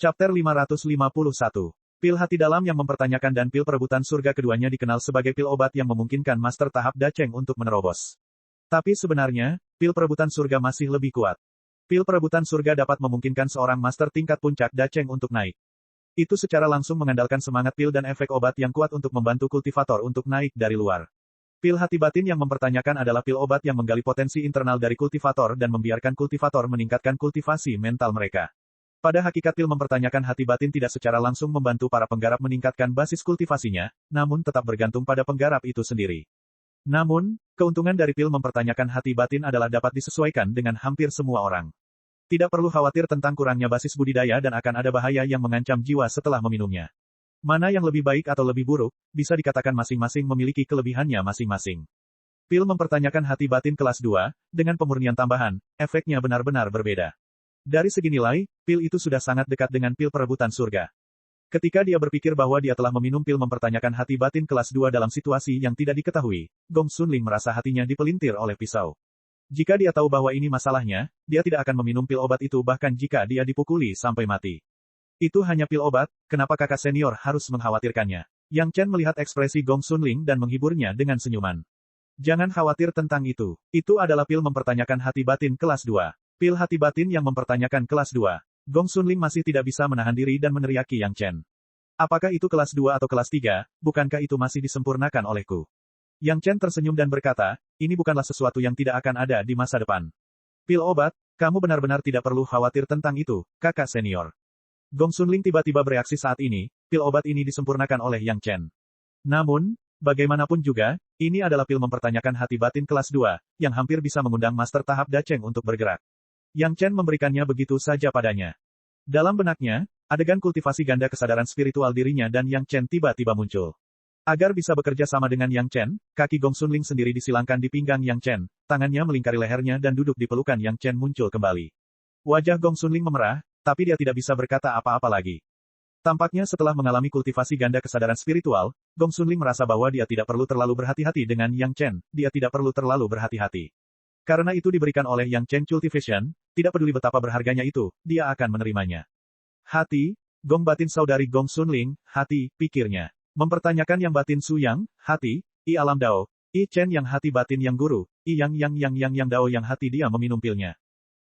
Chapter 551. Pil hati dalam yang mempertanyakan dan pil perebutan surga keduanya dikenal sebagai pil obat yang memungkinkan master tahap Dacheng untuk menerobos. Tapi sebenarnya, pil perebutan surga masih lebih kuat. Pil perebutan surga dapat memungkinkan seorang master tingkat puncak Dacheng untuk naik. Itu secara langsung mengandalkan semangat pil dan efek obat yang kuat untuk membantu kultivator untuk naik dari luar. Pil hati batin yang mempertanyakan adalah pil obat yang menggali potensi internal dari kultivator dan membiarkan kultivator meningkatkan kultivasi mental mereka. Pada hakikat pil mempertanyakan hati batin tidak secara langsung membantu para penggarap meningkatkan basis kultivasinya, namun tetap bergantung pada penggarap itu sendiri. Namun, keuntungan dari pil mempertanyakan hati batin adalah dapat disesuaikan dengan hampir semua orang. Tidak perlu khawatir tentang kurangnya basis budidaya dan akan ada bahaya yang mengancam jiwa setelah meminumnya. Mana yang lebih baik atau lebih buruk, bisa dikatakan masing-masing memiliki kelebihannya masing-masing. Pil mempertanyakan hati batin kelas 2, dengan pemurnian tambahan, efeknya benar-benar berbeda. Dari segi nilai, pil itu sudah sangat dekat dengan pil perebutan surga. Ketika dia berpikir bahwa dia telah meminum pil mempertanyakan hati batin kelas 2 dalam situasi yang tidak diketahui, Gong Xunling merasa hatinya dipelintir oleh pisau. Jika dia tahu bahwa ini masalahnya, dia tidak akan meminum pil obat itu bahkan jika dia dipukuli sampai mati. Itu hanya pil obat, kenapa kakak senior harus mengkhawatirkannya? Yang Chen melihat ekspresi Gong Xunling dan menghiburnya dengan senyuman. Jangan khawatir tentang itu. Itu adalah pil mempertanyakan hati batin kelas 2. Pil hati batin yang mempertanyakan kelas 2. Gong Xunling masih tidak bisa menahan diri dan meneriaki Yang Chen. Apakah itu kelas 2 atau kelas 3, bukankah itu masih disempurnakan olehku? Yang Chen tersenyum dan berkata, ini bukanlah sesuatu yang tidak akan ada di masa depan. Pil obat, kamu benar-benar tidak perlu khawatir tentang itu, kakak senior. Gong Xunling tiba-tiba bereaksi saat ini, pil obat ini disempurnakan oleh Yang Chen. Namun, bagaimanapun juga, ini adalah pil mempertanyakan hati batin kelas 2, yang hampir bisa mengundang master tahap Dacheng untuk bergerak. Yang Chen memberikannya begitu saja padanya. Dalam benaknya, adegan kultivasi ganda kesadaran spiritual dirinya dan Yang Chen tiba-tiba muncul. Agar bisa bekerja sama dengan Yang Chen, kaki Gong Xunling sendiri disilangkan di pinggang Yang Chen, tangannya melingkari lehernya dan duduk di pelukan Yang Chen muncul kembali. Wajah Gong Xunling memerah, tapi dia tidak bisa berkata apa-apa lagi. Tampaknya setelah mengalami kultivasi ganda kesadaran spiritual, Gong Xunling merasa bahwa dia tidak perlu terlalu berhati-hati dengan Yang Chen, dia tidak perlu terlalu berhati-hati. Karena itu diberikan oleh Yang Chen Cultivation, tidak peduli betapa berharganya itu, dia akan menerimanya. Hati, Gong batin saudari Gong Xunling, hati, pikirnya. Mempertanyakan Yang batin Su Yang, hati, I alam Dao, I Chen yang hati batin yang guru, I yang Dao yang hati dia meminum pilnya.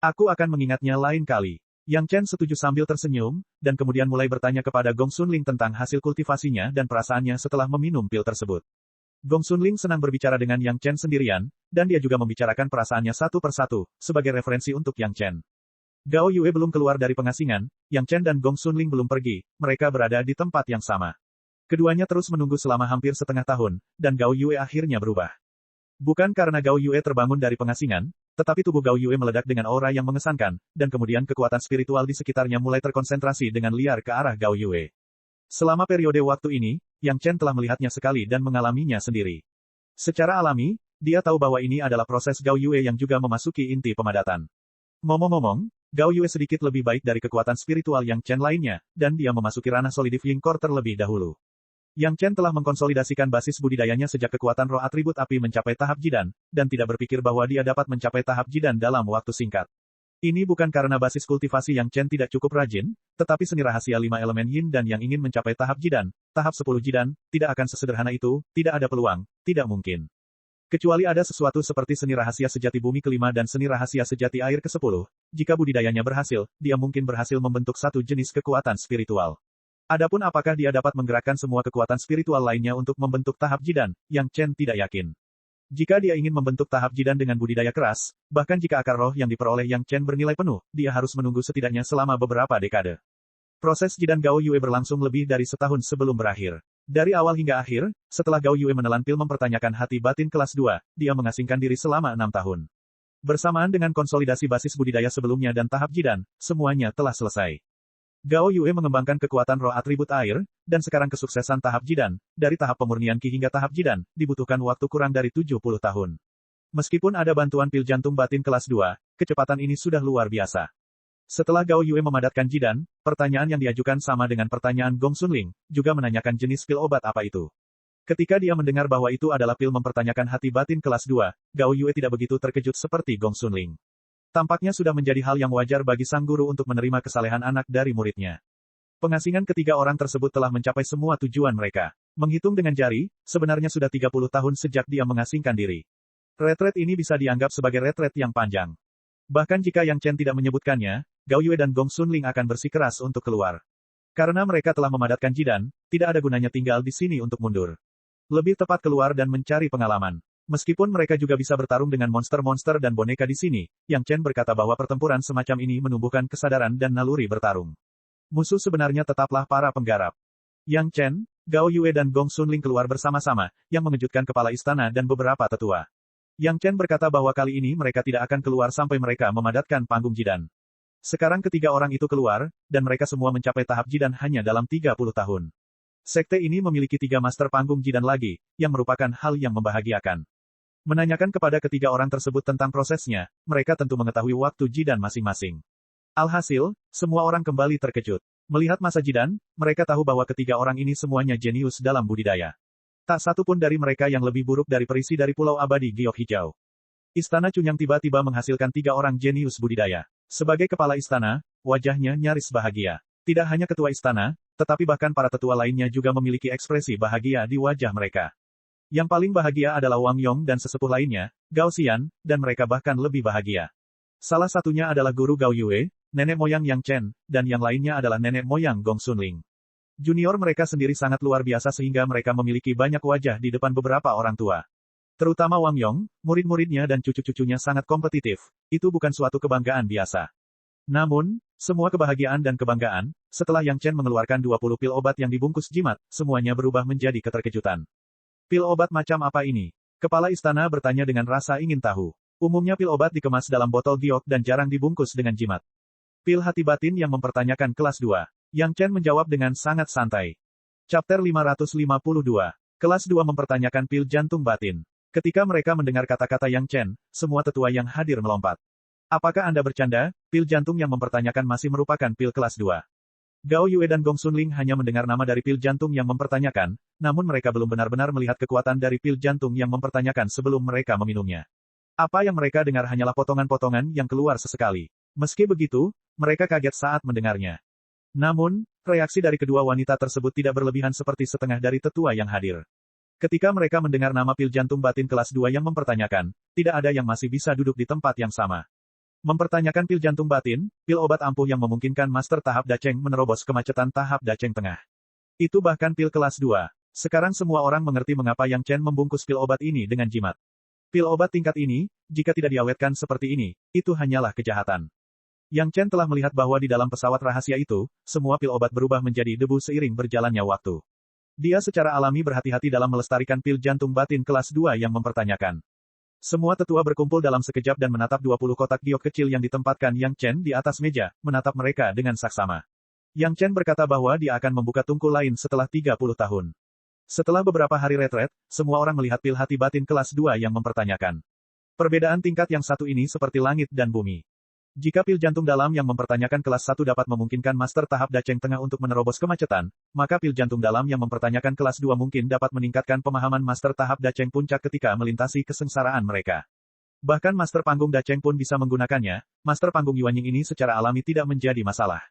Aku akan mengingatnya lain kali. Yang Chen setuju sambil tersenyum, dan kemudian mulai bertanya kepada Gong Xunling tentang hasil kultivasinya dan perasaannya setelah meminum pil tersebut. Gong Xunling senang berbicara dengan Yang Chen sendirian, dan dia juga membicarakan perasaannya satu persatu, sebagai referensi untuk Yang Chen. Gao Yue belum keluar dari pengasingan, Yang Chen dan Gong Xunling belum pergi, mereka berada di tempat yang sama. Keduanya terus menunggu selama hampir setengah tahun, dan Gao Yue akhirnya berubah. Bukan karena Gao Yue terbangun dari pengasingan, tetapi tubuh Gao Yue meledak dengan aura yang mengesankan, dan kemudian kekuatan spiritual di sekitarnya mulai terkonsentrasi dengan liar ke arah Gao Yue. Selama periode waktu ini, Yang Chen telah melihatnya sekali dan mengalaminya sendiri. Secara alami, dia tahu bahwa ini adalah proses Gao Yue yang juga memasuki inti pemadatan. Ngomong-ngomong, Gao Yue sedikit lebih baik dari kekuatan spiritual Yang Chen lainnya, dan dia memasuki ranah solidifying core terlebih dahulu. Yang Chen telah mengkonsolidasikan basis budidayanya sejak kekuatan roh atribut api mencapai tahap jidan, dan tidak berpikir bahwa dia dapat mencapai tahap jidan dalam waktu singkat. Ini bukan karena basis kultivasi Yang Chen tidak cukup rajin, tetapi seni rahasia 5 elemen yin dan yang ingin mencapai tahap jidan, tahap 10 jidan, tidak akan sesederhana itu, tidak ada peluang, tidak mungkin. Kecuali ada sesuatu seperti seni rahasia sejati bumi kelima dan seni rahasia sejati air ke-10, jika budidayanya berhasil, dia mungkin berhasil membentuk satu jenis kekuatan spiritual. Adapun apakah dia dapat menggerakkan semua kekuatan spiritual lainnya untuk membentuk tahap jidan, Yang Chen tidak yakin. Jika dia ingin membentuk tahap jidan dengan budidaya keras, bahkan jika akar roh yang diperoleh Yang Chen bernilai penuh, dia harus menunggu setidaknya selama beberapa dekade. Proses jidan Gao Yue berlangsung lebih dari setahun sebelum berakhir. Dari awal hingga akhir, setelah Gao Yue menelan pil mempertanyakan hati batin kelas 2, dia mengasingkan diri selama 6 tahun. Bersamaan dengan konsolidasi basis budidaya sebelumnya dan tahap jidan, semuanya telah selesai. Gao Yue mengembangkan kekuatan roh atribut air, dan sekarang kesuksesan tahap jidan, dari tahap pemurnian Qi hingga tahap jidan, dibutuhkan waktu kurang dari 70 tahun. Meskipun ada bantuan pil jantung batin kelas 2, kecepatan ini sudah luar biasa. Setelah Gao Yue memadatkan jidan, pertanyaan yang diajukan sama dengan pertanyaan Gong Xunling, juga menanyakan jenis pil obat apa itu. Ketika dia mendengar bahwa itu adalah pil mempertanyakan hati batin kelas 2, Gao Yue tidak begitu terkejut seperti Gong Xunling. Tampaknya sudah menjadi hal yang wajar bagi sang guru untuk menerima kesalehan anak dari muridnya. Pengasingan ketiga orang tersebut telah mencapai semua tujuan mereka. Menghitung dengan jari, sebenarnya sudah 30 tahun sejak dia mengasingkan diri. Retret ini bisa dianggap sebagai retret yang panjang. Bahkan jika Yang Chen tidak menyebutkannya, Gao Yue dan Gong Xunling akan bersikeras untuk keluar. Karena mereka telah memadatkan Jidan, tidak ada gunanya tinggal di sini untuk mundur. Lebih tepat keluar dan mencari pengalaman. Meskipun mereka juga bisa bertarung dengan monster-monster dan boneka di sini, Yang Chen berkata bahwa pertempuran semacam ini menumbuhkan kesadaran dan naluri bertarung. Musuh sebenarnya tetaplah para penggarap. Yang Chen, Gao Yue dan Gong Xunling keluar bersama-sama, yang mengejutkan kepala istana dan beberapa tetua. Yang Chen berkata bahwa kali ini mereka tidak akan keluar sampai mereka memadatkan panggung Jidan. Sekarang ketiga orang itu keluar, dan mereka semua mencapai tahap Jidan hanya dalam 30 tahun. Sekte ini memiliki 3 master panggung Jidan lagi, yang merupakan hal yang membahagiakan. Menanyakan kepada ketiga orang tersebut tentang prosesnya, mereka tentu mengetahui waktu Jidan masing-masing. Alhasil, semua orang kembali terkejut. Melihat masa Jidan, mereka tahu bahwa ketiga orang ini semuanya jenius dalam budidaya. Tak satu pun dari mereka yang lebih buruk dari perisi dari Pulau Abadi Giok Hijau. Istana Cunyang tiba-tiba menghasilkan 3 orang jenius budidaya. Sebagai kepala istana, wajahnya nyaris bahagia. Tidak hanya ketua istana, tetapi bahkan para tetua lainnya juga memiliki ekspresi bahagia di wajah mereka. Yang paling bahagia adalah Wang Yong dan sesepuh lainnya, Gao Xian, dan mereka bahkan lebih bahagia. Salah satunya adalah guru Gao Yue, nenek moyang Yang Chen, dan yang lainnya adalah nenek moyang Gong Xunling. Junior mereka sendiri sangat luar biasa sehingga mereka memiliki banyak wajah di depan beberapa orang tua. Terutama Wang Yong, murid-muridnya dan cucu-cucunya sangat kompetitif. Itu bukan suatu kebanggaan biasa. Namun, semua kebahagiaan dan kebanggaan, setelah Yang Chen mengeluarkan 20 pil obat yang dibungkus jimat, semuanya berubah menjadi keterkejutan. Pil obat macam apa ini? Kepala istana bertanya dengan rasa ingin tahu. Umumnya pil obat dikemas dalam botol giok dan jarang dibungkus dengan jimat. Pil hati batin yang mempertanyakan kelas 2. Yang Chen menjawab dengan sangat santai. Chapter 552. Kelas 2 mempertanyakan pil jantung batin. Ketika mereka mendengar kata-kata Yang Chen, semua tetua yang hadir melompat. Apakah Anda bercanda? Pil jantung yang mempertanyakan masih merupakan pil kelas 2. Gao Yue dan Gong Xunling hanya mendengar nama dari pil jantung yang mempertanyakan, namun mereka belum benar-benar melihat kekuatan dari pil jantung yang mempertanyakan sebelum mereka meminumnya. Apa yang mereka dengar hanyalah potongan-potongan yang keluar sesekali. Meski begitu, mereka kaget saat mendengarnya. Namun, reaksi dari kedua wanita tersebut tidak berlebihan seperti setengah dari tetua yang hadir. Ketika mereka mendengar nama pil jantung batin kelas 2 yang mempertanyakan, tidak ada yang masih bisa duduk di tempat yang sama. Mempertanyakan pil jantung batin, pil obat ampuh yang memungkinkan master tahap Dacheng menerobos kemacetan tahap Dacheng tengah. Itu bahkan pil kelas 2. Sekarang semua orang mengerti mengapa Yang Chen membungkus pil obat ini dengan jimat. Pil obat tingkat ini, jika tidak diawetkan seperti ini, itu hanyalah kejahatan. Yang Chen telah melihat bahwa di dalam pesawat rahasia itu, semua pil obat berubah menjadi debu seiring berjalannya waktu. Dia secara alami berhati-hati dalam melestarikan pil jantung batin kelas 2 yang mempertanyakan. Semua tetua berkumpul dalam sekejap dan menatap 20 kotak giok kecil yang ditempatkan Yang Chen di atas meja, menatap mereka dengan saksama. Yang Chen berkata bahwa dia akan membuka tungku lain setelah 30 tahun. Setelah beberapa hari retret, semua orang melihat pil hati batin kelas 2 yang mempertanyakan. Perbedaan tingkat yang satu ini seperti langit dan bumi. Jika pil jantung dalam yang mempertanyakan kelas 1 dapat memungkinkan master tahap Dacheng tengah untuk menerobos kemacetan, maka pil jantung dalam yang mempertanyakan kelas 2 mungkin dapat meningkatkan pemahaman master tahap Dacheng puncak ketika melintasi kesengsaraan mereka. Bahkan master panggung Dacheng pun bisa menggunakannya, master panggung Yuanying ini secara alami tidak menjadi masalah.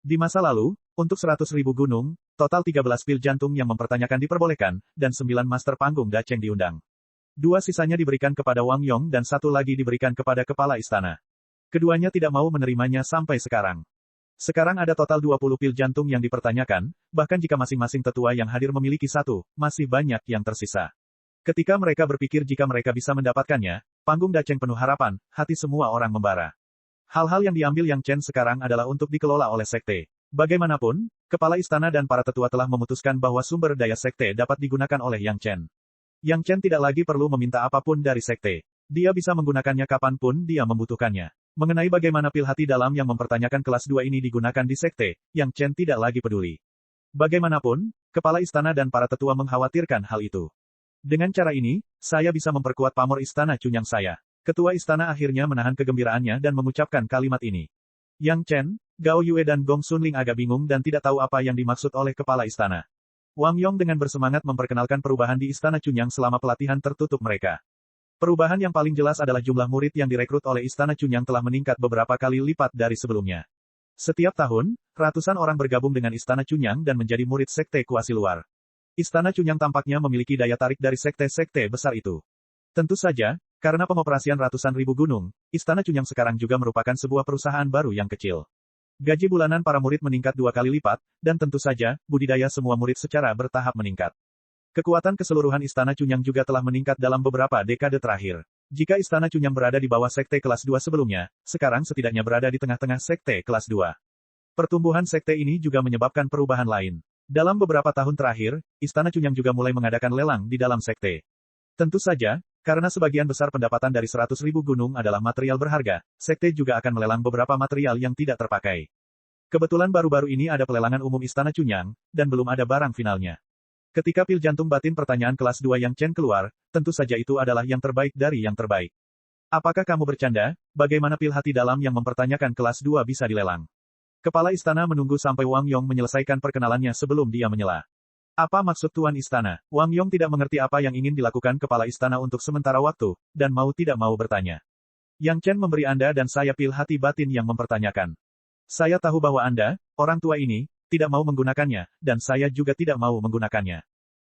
Di masa lalu, untuk 100.000 gunung, total 13 pil jantung yang mempertanyakan diperbolehkan, dan 9 master panggung Dacheng diundang. 2 sisanya diberikan kepada Wang Yong dan 1 lagi diberikan kepada kepala istana. Keduanya tidak mau menerimanya sampai sekarang. Sekarang ada total 20 pil jantung yang dipertanyakan, bahkan jika masing-masing tetua yang hadir memiliki 1, masih banyak yang tersisa. Ketika mereka berpikir jika mereka bisa mendapatkannya, panggung Dacheng penuh harapan, hati semua orang membara. Hal-hal yang diambil Yang Chen sekarang adalah untuk dikelola oleh sekte. Bagaimanapun, kepala istana dan para tetua telah memutuskan bahwa sumber daya sekte dapat digunakan oleh Yang Chen. Yang Chen tidak lagi perlu meminta apapun dari sekte. Dia bisa menggunakannya kapanpun dia membutuhkannya. Mengenai bagaimana pil hati dalam yang mempertanyakan kelas 2 ini digunakan di sekte, Yang Chen tidak lagi peduli. Bagaimanapun, kepala istana dan para tetua mengkhawatirkan hal itu. Dengan cara ini, saya bisa memperkuat pamor istana Cunyang saya. Ketua istana akhirnya menahan kegembiraannya dan mengucapkan kalimat ini. Yang Chen, Gao Yue dan Gong Xunling agak bingung dan tidak tahu apa yang dimaksud oleh kepala istana. Wang Yong dengan bersemangat memperkenalkan perubahan di istana Cunyang selama pelatihan tertutup mereka. Perubahan yang paling jelas adalah jumlah murid yang direkrut oleh Istana Cunyang telah meningkat beberapa kali lipat dari sebelumnya. Setiap tahun, ratusan orang bergabung dengan Istana Cunyang dan menjadi murid sekte kuasi luar. Istana Cunyang tampaknya memiliki daya tarik dari sekte-sekte besar itu. Tentu saja, karena pengoperasian ratusan ribu gunung, Istana Cunyang sekarang juga merupakan sebuah perusahaan baru yang kecil. Gaji bulanan para murid meningkat 2 kali lipat, dan tentu saja, budidaya semua murid secara bertahap meningkat. Kekuatan keseluruhan Istana Cunyang juga telah meningkat dalam beberapa dekade terakhir. Jika Istana Cunyang berada di bawah sekte kelas 2 sebelumnya, sekarang setidaknya berada di tengah-tengah sekte kelas 2. Pertumbuhan sekte ini juga menyebabkan perubahan lain. Dalam beberapa tahun terakhir, Istana Cunyang juga mulai mengadakan lelang di dalam sekte. Tentu saja, karena sebagian besar pendapatan dari 100.000 gunung adalah material berharga, sekte juga akan melelang beberapa material yang tidak terpakai. Kebetulan baru-baru ini ada pelelangan umum Istana Cunyang, dan belum ada barang finalnya. Ketika pil jantung batin pertanyaan kelas 2 yang Chen keluar, tentu saja itu adalah yang terbaik dari yang terbaik. Apakah kamu bercanda? Bagaimana pil hati dalam yang mempertanyakan kelas 2 bisa dilelang? Kepala istana menunggu sampai Wang Yong menyelesaikan perkenalannya sebelum dia menyela. Apa maksud Tuan Istana? Wang Yong tidak mengerti apa yang ingin dilakukan kepala istana untuk sementara waktu, dan mau tidak mau bertanya. Yang Chen memberi Anda dan saya pil hati batin yang mempertanyakan. Saya tahu bahwa Anda, orang tua ini, tidak mau menggunakannya, dan saya juga tidak mau menggunakannya.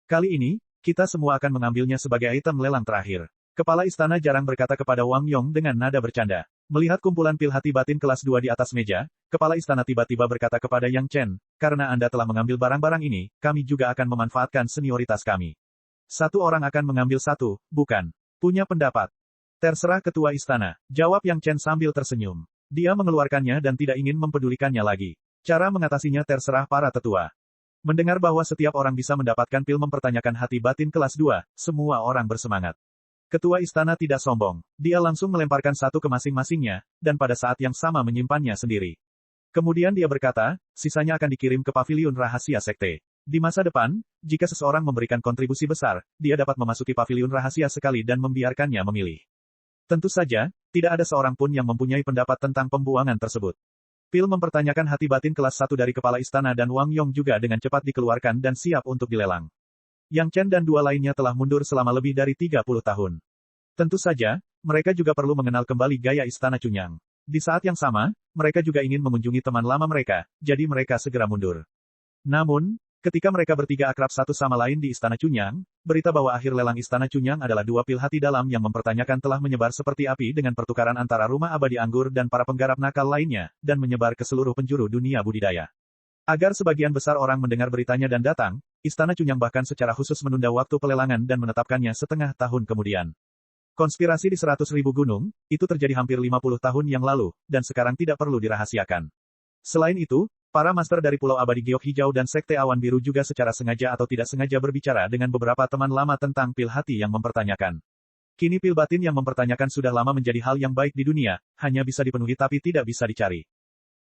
Kali ini, kita semua akan mengambilnya sebagai item lelang terakhir. Kepala istana jarang berkata kepada Wang Yong dengan nada bercanda. Melihat kumpulan pil hati batin kelas 2 di atas meja, kepala istana tiba-tiba berkata kepada Yang Chen, karena Anda telah mengambil barang-barang ini, kami juga akan memanfaatkan senioritas kami. Satu orang akan mengambil satu, bukan? Punya pendapat? Terserah ketua istana, jawab Yang Chen sambil tersenyum. Dia mengeluarkannya dan tidak ingin mempedulikannya lagi. Cara mengatasinya terserah para tetua. Mendengar bahwa setiap orang bisa mendapatkan pil mempertanyakan hati batin kelas 2, semua orang bersemangat. Ketua istana tidak sombong. Dia langsung melemparkan satu ke masing-masingnya, dan pada saat yang sama menyimpannya sendiri. Kemudian dia berkata, sisanya akan dikirim ke paviliun rahasia sekte. Di masa depan, jika seseorang memberikan kontribusi besar, dia dapat memasuki paviliun rahasia sekali dan membiarkannya memilih. Tentu saja, tidak ada seorang pun yang mempunyai pendapat tentang pembuangan tersebut. Pil mempertanyakan hati batin kelas 1 dari kepala istana dan Wang Yong juga dengan cepat dikeluarkan dan siap untuk dilelang. Yang Chen dan dua lainnya telah mundur selama lebih dari 30 tahun. Tentu saja, mereka juga perlu mengenal kembali gaya Istana Cunyang. Di saat yang sama, mereka juga ingin mengunjungi teman lama mereka, jadi mereka segera mundur. Namun, ketika mereka bertiga akrab satu sama lain di Istana Cunyang, berita bahwa akhir lelang Istana Cunyang adalah dua pil hati dalam yang mempertanyakan telah menyebar seperti api dengan pertukaran antara rumah abadi anggur dan para penggarap nakal lainnya, dan menyebar ke seluruh penjuru dunia budidaya. Agar sebagian besar orang mendengar beritanya dan datang, Istana Cunyang bahkan secara khusus menunda waktu pelelangan dan menetapkannya setengah tahun kemudian. Konspirasi di 100.000 gunung, itu terjadi hampir 50 tahun yang lalu, dan sekarang tidak perlu dirahasiakan. Selain itu, para master dari Pulau Abadi Giok Hijau dan Sekte Awan Biru juga secara sengaja atau tidak sengaja berbicara dengan beberapa teman lama tentang pil hati yang mempertanyakan. Kini pil batin yang mempertanyakan sudah lama menjadi hal yang baik di dunia, hanya bisa dipenuhi tapi tidak bisa dicari.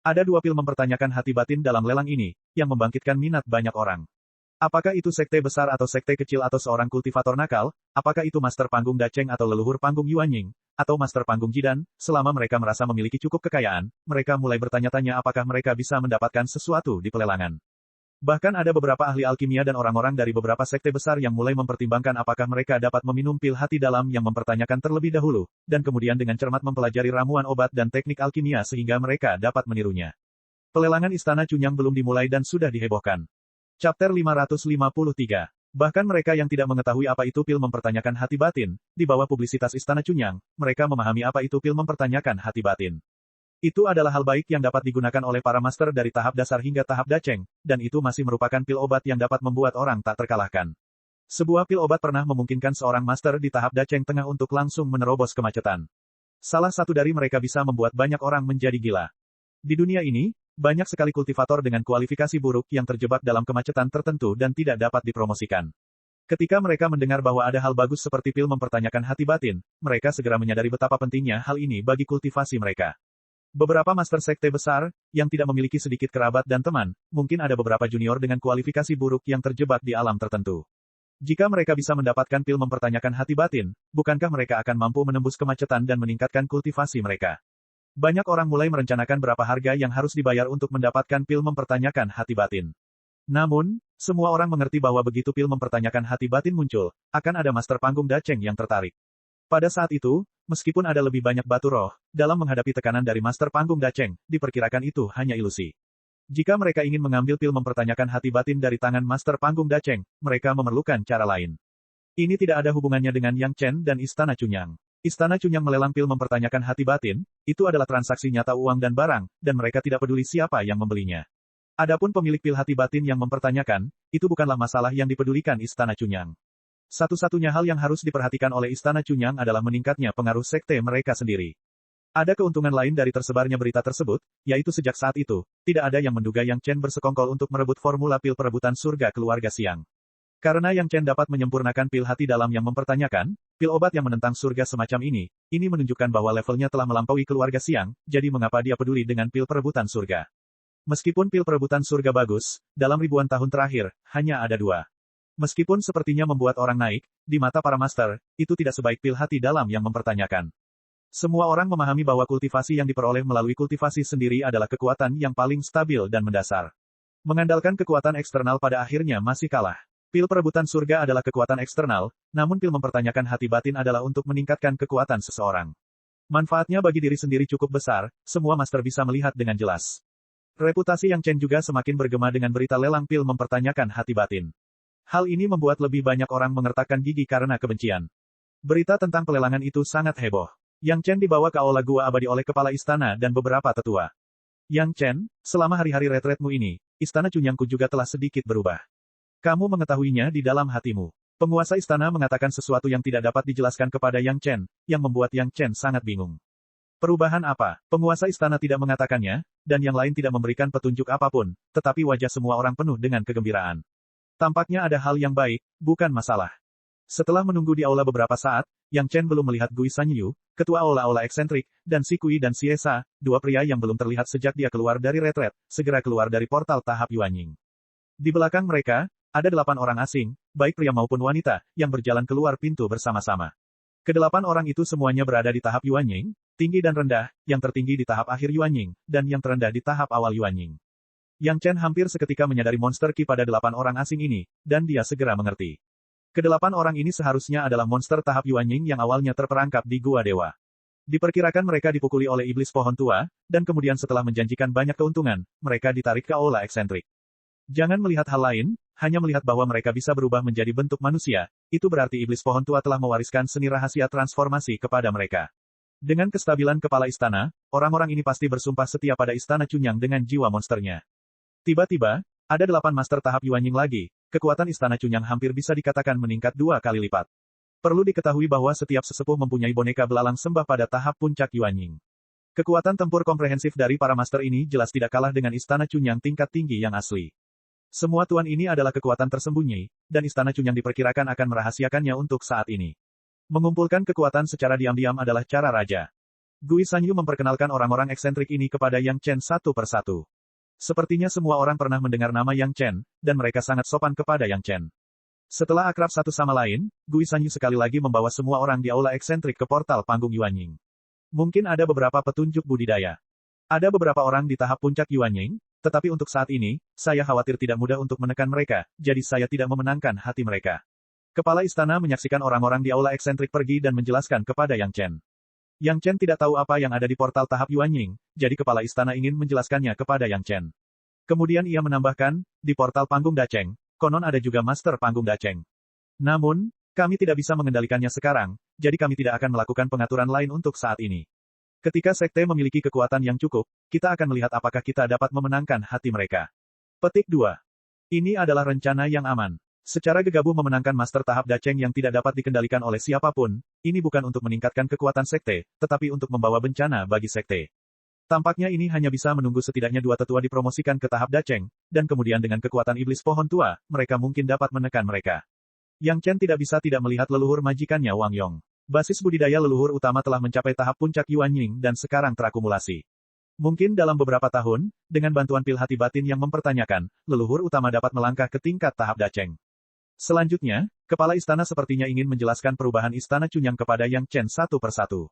Ada dua pil mempertanyakan hati batin dalam lelang ini, yang membangkitkan minat banyak orang. Apakah itu sekte besar atau sekte kecil atau seorang kultivator nakal, apakah itu master panggung Dacheng atau leluhur panggung Yuanying, atau master panggung Jidan, selama mereka merasa memiliki cukup kekayaan, mereka mulai bertanya-tanya apakah mereka bisa mendapatkan sesuatu di pelelangan. Bahkan ada beberapa ahli alkimia dan orang-orang dari beberapa sekte besar yang mulai mempertimbangkan apakah mereka dapat meminum pil hati dalam yang mempertanyakan terlebih dahulu, dan kemudian dengan cermat mempelajari ramuan obat dan teknik alkimia sehingga mereka dapat menirunya. Pelelangan Istana Cunyang belum dimulai dan sudah dihebohkan. Chapter 553. Bahkan mereka yang tidak mengetahui apa itu pil mempertanyakan hati batin, di bawah publisitas Istana Cunyang, mereka memahami apa itu pil mempertanyakan hati batin. Itu adalah hal baik yang dapat digunakan oleh para master dari tahap dasar hingga tahap Dacheng, dan itu masih merupakan pil obat yang dapat membuat orang tak terkalahkan. Sebuah pil obat pernah memungkinkan seorang master di tahap Dacheng tengah untuk langsung menerobos kemacetan. Salah satu dari mereka bisa membuat banyak orang menjadi gila. Di dunia ini, banyak sekali kultivator dengan kualifikasi buruk yang terjebak dalam kemacetan tertentu dan tidak dapat dipromosikan. Ketika mereka mendengar bahwa ada hal bagus seperti pil mempertanyakan hati batin, mereka segera menyadari betapa pentingnya hal ini bagi kultivasi mereka. Beberapa master sekte besar, yang tidak memiliki sedikit kerabat dan teman, mungkin ada beberapa junior dengan kualifikasi buruk yang terjebak di alam tertentu. Jika mereka bisa mendapatkan pil mempertanyakan hati batin, bukankah mereka akan mampu menembus kemacetan dan meningkatkan kultivasi mereka? Banyak orang mulai merencanakan berapa harga yang harus dibayar untuk mendapatkan pil mempertanyakan hati batin. Namun, semua orang mengerti bahwa begitu pil mempertanyakan hati batin muncul, akan ada master panggung Dacheng yang tertarik. Pada saat itu, meskipun ada lebih banyak batu roh, dalam menghadapi tekanan dari Master Panggung Dacheng, diperkirakan itu hanya ilusi. Jika mereka ingin mengambil pil mempertanyakan hati batin dari tangan Master Panggung Dacheng, mereka memerlukan cara lain. Ini tidak ada hubungannya dengan Yang Chen dan Istana Chunyang. Istana Chunyang melelang pil mempertanyakan hati batin, itu adalah transaksi nyata uang dan barang, dan mereka tidak peduli siapa yang membelinya. Adapun pemilik pil hati batin yang mempertanyakan, itu bukanlah masalah yang dipedulikan Istana Chunyang. Satu-satunya hal yang harus diperhatikan oleh Istana Chunyang adalah meningkatnya pengaruh sekte mereka sendiri. Ada keuntungan lain dari tersebarnya berita tersebut, yaitu sejak saat itu, tidak ada yang menduga Yang Chen bersekongkol untuk merebut formula pil perebutan surga keluarga Siang. Karena Yang Chen dapat menyempurnakan pil hati dalam yang mempertanyakan, pil obat yang menentang surga semacam ini menunjukkan bahwa levelnya telah melampaui keluarga Siang, jadi mengapa dia peduli dengan pil perebutan surga. Meskipun pil perebutan surga bagus, dalam ribuan tahun terakhir, hanya ada 2. Meskipun sepertinya membuat orang naik, di mata para master, itu tidak sebaik pil hati dalam yang mempertanyakan. Semua orang memahami bahwa kultivasi yang diperoleh melalui kultivasi sendiri adalah kekuatan yang paling stabil dan mendasar. Mengandalkan kekuatan eksternal pada akhirnya masih kalah. Pil perebutan surga adalah kekuatan eksternal, namun pil mempertanyakan hati batin adalah untuk meningkatkan kekuatan seseorang. Manfaatnya bagi diri sendiri cukup besar, semua master bisa melihat dengan jelas. Reputasi Yang Chen juga semakin bergema dengan berita lelang pil mempertanyakan hati batin. Hal ini membuat lebih banyak orang mengertakkan gigi karena kebencian. Berita tentang pelelangan itu sangat heboh. Yang Chen dibawa ke aula gua abadi oleh kepala istana dan beberapa tetua. Yang Chen, selama hari-hari retretmu ini, istana Chunyangku juga telah sedikit berubah. Kamu mengetahuinya di dalam hatimu. Penguasa istana mengatakan sesuatu yang tidak dapat dijelaskan kepada Yang Chen, yang membuat Yang Chen sangat bingung. Perubahan apa? Penguasa istana tidak mengatakannya, dan yang lain tidak memberikan petunjuk apapun, tetapi wajah semua orang penuh dengan kegembiraan. Tampaknya ada hal yang baik, bukan masalah. Setelah menunggu di aula beberapa saat, Yang Chen belum melihat Gui Sanyu, ketua aula-aula eksentrik, dan Si Kui dan Si Esa, 2 pria yang belum terlihat sejak dia keluar dari retret, segera keluar dari portal tahap Yuanying. Di belakang mereka, ada 8 orang asing, baik pria maupun wanita, yang berjalan keluar pintu bersama-sama. Kedelapan orang itu semuanya berada di tahap Yuanying, tinggi dan rendah, yang tertinggi di tahap akhir Yuanying, dan yang terendah di tahap awal Yuanying. Yang Chen hampir seketika menyadari monster Qi pada 8 orang asing ini, dan dia segera mengerti. Kedelapan orang ini seharusnya adalah monster tahap Yuanying yang awalnya terperangkap di Gua Dewa. Diperkirakan mereka dipukuli oleh iblis pohon tua, dan kemudian setelah menjanjikan banyak keuntungan, mereka ditarik ke aula eksentrik. Jangan melihat hal lain, hanya melihat bahwa mereka bisa berubah menjadi bentuk manusia, itu berarti iblis pohon tua telah mewariskan seni rahasia transformasi kepada mereka. Dengan kestabilan kepala istana, orang-orang ini pasti bersumpah setia pada istana Chunyang dengan jiwa monsternya. Tiba-tiba, ada 8 master tahap Yuanying lagi, kekuatan istana Chunyang hampir bisa dikatakan meningkat 2 kali lipat. Perlu diketahui bahwa setiap sesepuh mempunyai boneka belalang sembah pada tahap puncak Yuanying. Kekuatan tempur komprehensif dari para master ini jelas tidak kalah dengan istana Chunyang tingkat tinggi yang asli. Semua tuan ini adalah kekuatan tersembunyi, dan istana Chunyang diperkirakan akan merahasiakannya untuk saat ini. Mengumpulkan kekuatan secara diam-diam adalah cara raja. Gui Sanyu memperkenalkan orang-orang eksentrik ini kepada Yang Chen satu persatu. Sepertinya semua orang pernah mendengar nama Yang Chen, dan mereka sangat sopan kepada Yang Chen. Setelah akrab satu sama lain, Gui Sanyu sekali lagi membawa semua orang di aula eksentrik ke portal panggung Yuanying. Mungkin ada beberapa petunjuk budidaya. Ada beberapa orang di tahap puncak Yuanying, tetapi untuk saat ini, saya khawatir tidak mudah untuk menekan mereka, jadi saya tidak memenangkan hati mereka. Kepala istana menyaksikan orang-orang di aula eksentrik pergi dan menjelaskan kepada Yang Chen. Yang Chen tidak tahu apa yang ada di portal tahap Yuanying, jadi kepala istana ingin menjelaskannya kepada Yang Chen. Kemudian ia menambahkan, di portal panggung Dacheng, konon ada juga master panggung Dacheng. Namun, kami tidak bisa mengendalikannya sekarang, jadi kami tidak akan melakukan pengaturan lain untuk saat ini. Ketika sekte memiliki kekuatan yang cukup, kita akan melihat apakah kita dapat memenangkan hati mereka. Petik 2. Ini adalah rencana yang aman. Secara gegabah memenangkan master tahap Dacheng yang tidak dapat dikendalikan oleh siapapun, ini bukan untuk meningkatkan kekuatan sekte, tetapi untuk membawa bencana bagi sekte. Tampaknya ini hanya bisa menunggu setidaknya 2 tetua dipromosikan ke tahap Dacheng, dan kemudian dengan kekuatan iblis pohon tua, mereka mungkin dapat menekan mereka. Yang Chen tidak bisa tidak melihat leluhur majikannya Wang Yong. Basis budidaya leluhur utama telah mencapai tahap puncak Yuanying dan sekarang terakumulasi. Mungkin dalam beberapa tahun, dengan bantuan pil hati batin yang mempertanyakan, leluhur utama dapat melangkah ke tingkat tahap Dacheng. Selanjutnya, kepala istana sepertinya ingin menjelaskan perubahan istana Chunyang kepada Yang Chen satu persatu.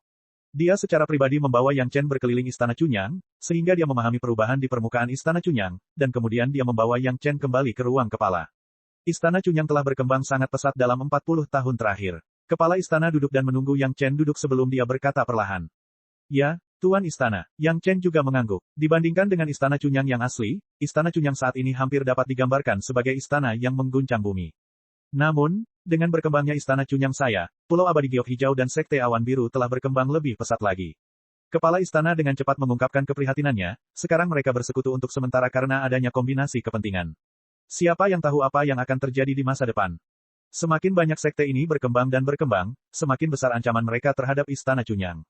Dia secara pribadi membawa Yang Chen berkeliling istana Chunyang, sehingga dia memahami perubahan di permukaan istana Chunyang, dan kemudian dia membawa Yang Chen kembali ke ruang kepala. Istana Chunyang telah berkembang sangat pesat dalam 40 tahun terakhir. Kepala istana duduk dan menunggu Yang Chen duduk sebelum dia berkata perlahan. Ya, Tuan Istana. Yang Chen juga mengangguk. Dibandingkan dengan Istana Cunyang yang asli, Istana Cunyang saat ini hampir dapat digambarkan sebagai istana yang mengguncang bumi. Namun, dengan berkembangnya Istana Cunyang saya, Pulau Abadi Giok Hijau dan Sekte Awan Biru telah berkembang lebih pesat lagi. Kepala istana dengan cepat mengungkapkan keprihatinannya, sekarang mereka bersekutu untuk sementara karena adanya kombinasi kepentingan. Siapa yang tahu apa yang akan terjadi di masa depan? Semakin banyak sekte ini berkembang dan berkembang, semakin besar ancaman mereka terhadap Istana Cunyang.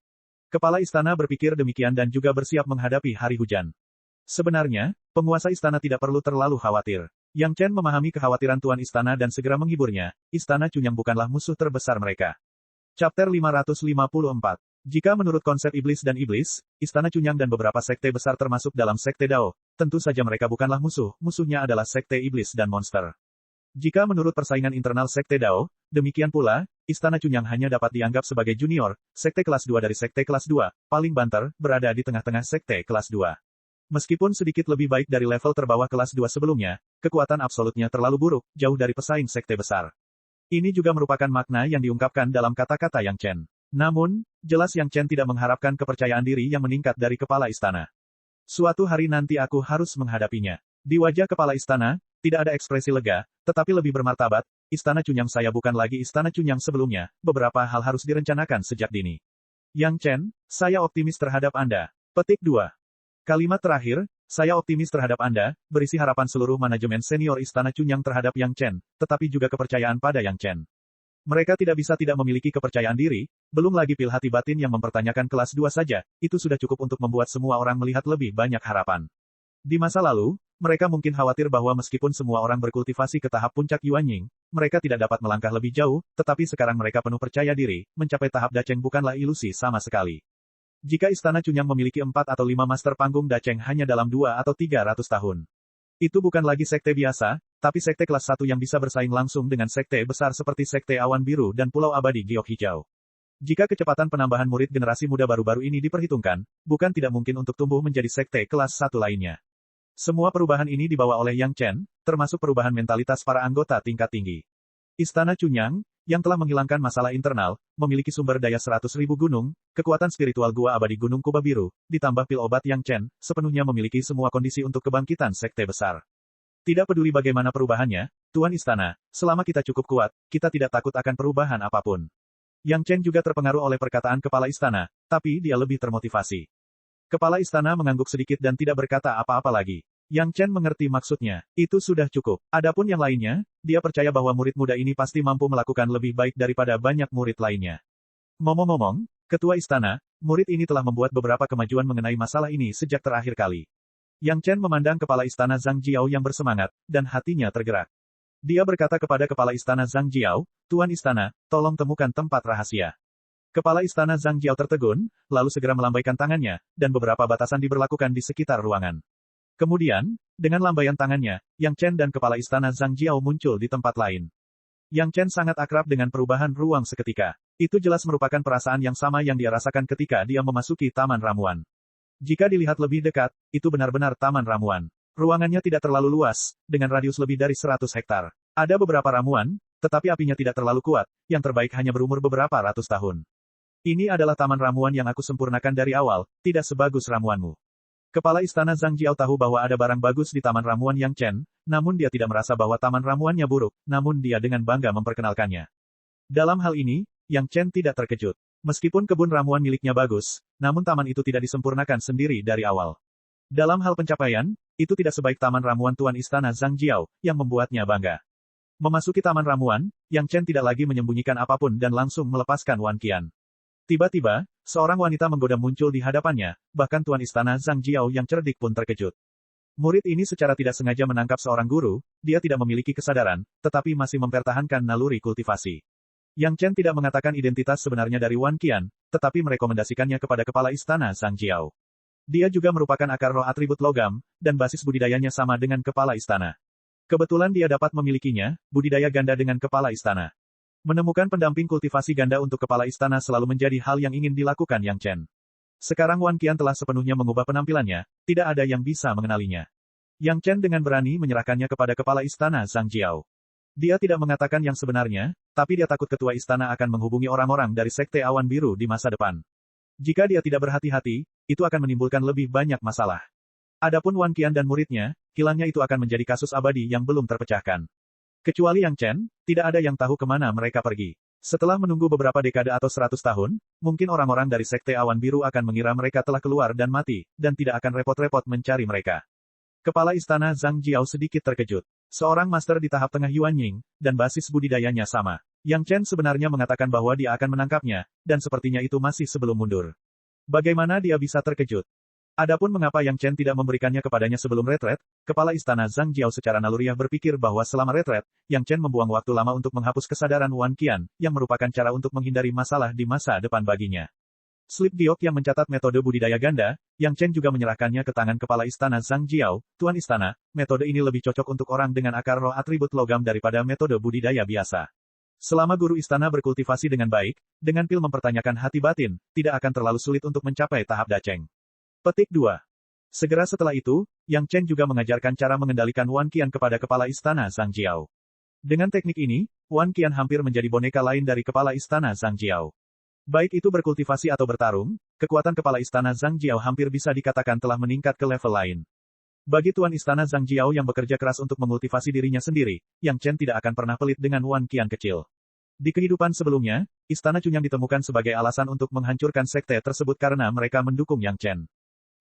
Kepala istana berpikir demikian dan juga bersiap menghadapi hari hujan. Sebenarnya, penguasa istana tidak perlu terlalu khawatir. Yang Chen memahami kekhawatiran Tuan Istana dan segera menghiburnya, Istana Cunyang bukanlah musuh terbesar mereka. Chapter 554. Jika menurut konsep iblis dan iblis, Istana Cunyang dan beberapa sekte besar termasuk dalam sekte Dao, tentu saja mereka bukanlah musuh, musuhnya adalah sekte iblis dan monster. Jika menurut persaingan internal sekte Dao, demikian pula, Istana Cunyang hanya dapat dianggap sebagai junior, sekte kelas 2 dari sekte kelas 2, paling banter, berada di tengah-tengah sekte kelas 2. Meskipun sedikit lebih baik dari level terbawah kelas 2 sebelumnya, kekuatan absolutnya terlalu buruk, jauh dari pesaing sekte besar. Ini juga merupakan makna yang diungkapkan dalam kata-kata Yang Chen. Namun, jelas Yang Chen tidak mengharapkan kepercayaan diri yang meningkat dari kepala istana. Suatu hari nanti aku harus menghadapinya. Di wajah kepala istana, tidak ada ekspresi lega, tetapi lebih bermartabat, Istana Cunyang saya bukan lagi Istana Cunyang sebelumnya, beberapa hal harus direncanakan sejak dini. Yang Chen, saya optimis terhadap Anda. Petik 2. Kalimat terakhir, saya optimis terhadap Anda, berisi harapan seluruh manajemen senior Istana Cunyang terhadap Yang Chen, tetapi juga kepercayaan pada Yang Chen. Mereka tidak bisa tidak memiliki kepercayaan diri, belum lagi pil hati batin yang mempertanyakan kelas 2 saja, itu sudah cukup untuk membuat semua orang melihat lebih banyak harapan. Di masa lalu, mereka mungkin khawatir bahwa meskipun semua orang berkultivasi ke tahap puncak Yuanying, mereka tidak dapat melangkah lebih jauh, tetapi sekarang mereka penuh percaya diri, mencapai tahap Dacheng bukanlah ilusi sama sekali. Jika Istana Cunyang memiliki 4 atau 5 master panggung Dacheng hanya dalam 2 atau 300 tahun. Itu bukan lagi sekte biasa, tapi sekte kelas 1 yang bisa bersaing langsung dengan sekte besar seperti Sekte Awan Biru dan Pulau Abadi Giok Hijau. Jika kecepatan penambahan murid generasi muda baru-baru ini diperhitungkan, bukan tidak mungkin untuk tumbuh menjadi sekte kelas 1 lainnya. Semua perubahan ini dibawa oleh Yang Chen, termasuk perubahan mentalitas para anggota tingkat tinggi. Istana Cunyang, yang telah menghilangkan masalah internal, memiliki sumber daya 100.000 gunung, kekuatan spiritual gua abadi Gunung Kuba Biru, ditambah pil obat Yang Chen, sepenuhnya memiliki semua kondisi untuk kebangkitan sekte besar. Tidak peduli bagaimana perubahannya, Tuan Istana, selama kita cukup kuat, kita tidak takut akan perubahan apapun. Yang Chen juga terpengaruh oleh perkataan kepala istana, tapi dia lebih termotivasi. Kepala istana mengangguk sedikit dan tidak berkata apa-apa lagi. Yang Chen mengerti maksudnya, itu sudah cukup. Adapun yang lainnya, dia percaya bahwa murid muda ini pasti mampu melakukan lebih baik daripada banyak murid lainnya. Ngomong-ngomong, Ketua Istana, murid ini telah membuat beberapa kemajuan mengenai masalah ini sejak terakhir kali. Yang Chen memandang kepala istana Zhang Jiao yang bersemangat, dan hatinya tergerak. Dia berkata kepada kepala istana Zhang Jiao, Tuan Istana, tolong temukan tempat rahasia. Kepala istana Zhang Jiao tertegun, lalu segera melambaikan tangannya, dan beberapa batasan diberlakukan di sekitar ruangan. Kemudian, dengan lambaian tangannya, Yang Chen dan kepala istana Zhang Jiao muncul di tempat lain. Yang Chen sangat akrab dengan perubahan ruang seketika. Itu jelas merupakan perasaan yang sama yang dia rasakan ketika dia memasuki taman ramuan. Jika dilihat lebih dekat, itu benar-benar taman ramuan. Ruangannya tidak terlalu luas, dengan radius lebih dari 100 hektar. Ada beberapa ramuan, tetapi apinya tidak terlalu kuat, yang terbaik hanya berumur beberapa ratus tahun. Ini adalah taman ramuan yang aku sempurnakan dari awal, tidak sebagus ramuanmu. Kepala istana Zhang Jiao tahu bahwa ada barang bagus di taman ramuan Yang Chen, namun dia tidak merasa bahwa taman ramuannya buruk, namun dia dengan bangga memperkenalkannya. Dalam hal ini, Yang Chen tidak terkejut. Meskipun kebun ramuan miliknya bagus, namun taman itu tidak disempurnakan sendiri dari awal. Dalam hal pencapaian, itu tidak sebaik taman ramuan Tuan Istana Zhang Jiao, yang membuatnya bangga. Memasuki taman ramuan, Yang Chen tidak lagi menyembunyikan apapun dan langsung melepaskan Wan Qian. Tiba-tiba, seorang wanita menggoda muncul di hadapannya, bahkan Tuan Istana Zhang Jiao yang cerdik pun terkejut. Murid ini secara tidak sengaja menangkap seorang guru, dia tidak memiliki kesadaran, tetapi masih mempertahankan naluri kultivasi. Yang Chen tidak mengatakan identitas sebenarnya dari Wan Qian, tetapi merekomendasikannya kepada kepala istana Zhang Jiao. Dia juga merupakan akar roh atribut logam, dan basis budidayanya sama dengan kepala istana. Kebetulan dia dapat memilikinya, budidaya ganda dengan kepala istana. Menemukan pendamping kultivasi ganda untuk kepala istana selalu menjadi hal yang ingin dilakukan Yang Chen. Sekarang Wan Qian telah sepenuhnya mengubah penampilannya, tidak ada yang bisa mengenalinya. Yang Chen dengan berani menyerahkannya kepada kepala istana Zhang Jiao. Dia tidak mengatakan yang sebenarnya, tapi dia takut ketua istana akan menghubungi orang-orang dari Sekte Awan Biru di masa depan. Jika dia tidak berhati-hati, itu akan menimbulkan lebih banyak masalah. Adapun Wan Qian dan muridnya, hilangnya itu akan menjadi kasus abadi yang belum terpecahkan. Kecuali Yang Chen, tidak ada yang tahu kemana mereka pergi. Setelah menunggu beberapa dekade atau 100 tahun, mungkin orang-orang dari Sekte Awan Biru akan mengira mereka telah keluar dan mati, dan tidak akan repot-repot mencari mereka. Kepala istana Zhang Jiao sedikit terkejut. Seorang master di tahap tengah Yuan Ying, dan basis budidayanya sama. Yang Chen sebenarnya mengatakan bahwa dia akan menangkapnya, dan sepertinya itu masih sebelum mundur. Bagaimana dia bisa terkejut? Adapun mengapa Yang Chen tidak memberikannya kepadanya sebelum retret, kepala istana Zhang Jiao secara naluriah berpikir bahwa selama retret, Yang Chen membuang waktu lama untuk menghapus kesadaran Wan Qian, yang merupakan cara untuk menghindari masalah di masa depan baginya. Slip giok yang mencatat metode budidaya ganda, Yang Chen juga menyerahkannya ke tangan kepala istana Zhang Jiao, Tuan Istana, metode ini lebih cocok untuk orang dengan akar roh atribut logam daripada metode budidaya biasa. Selama guru istana berkultivasi dengan baik, dengan pil mempertanyakan hati batin, tidak akan terlalu sulit untuk mencapai tahap daceng. Petik 2. Segera setelah itu, Yang Chen juga mengajarkan cara mengendalikan Wan Qian kepada kepala istana Zhang Jiao. Dengan teknik ini, Wan Qian hampir menjadi boneka lain dari kepala istana Zhang Jiao. Baik itu berkultivasi atau bertarung, kekuatan kepala istana Zhang Jiao hampir bisa dikatakan telah meningkat ke level lain. Bagi Tuan Istana Zhang Jiao yang bekerja keras untuk mengultivasi dirinya sendiri, Yang Chen tidak akan pernah pelit dengan Wan Qian kecil. Di kehidupan sebelumnya, Istana Cunyang ditemukan sebagai alasan untuk menghancurkan sekte tersebut karena mereka mendukung Yang Chen.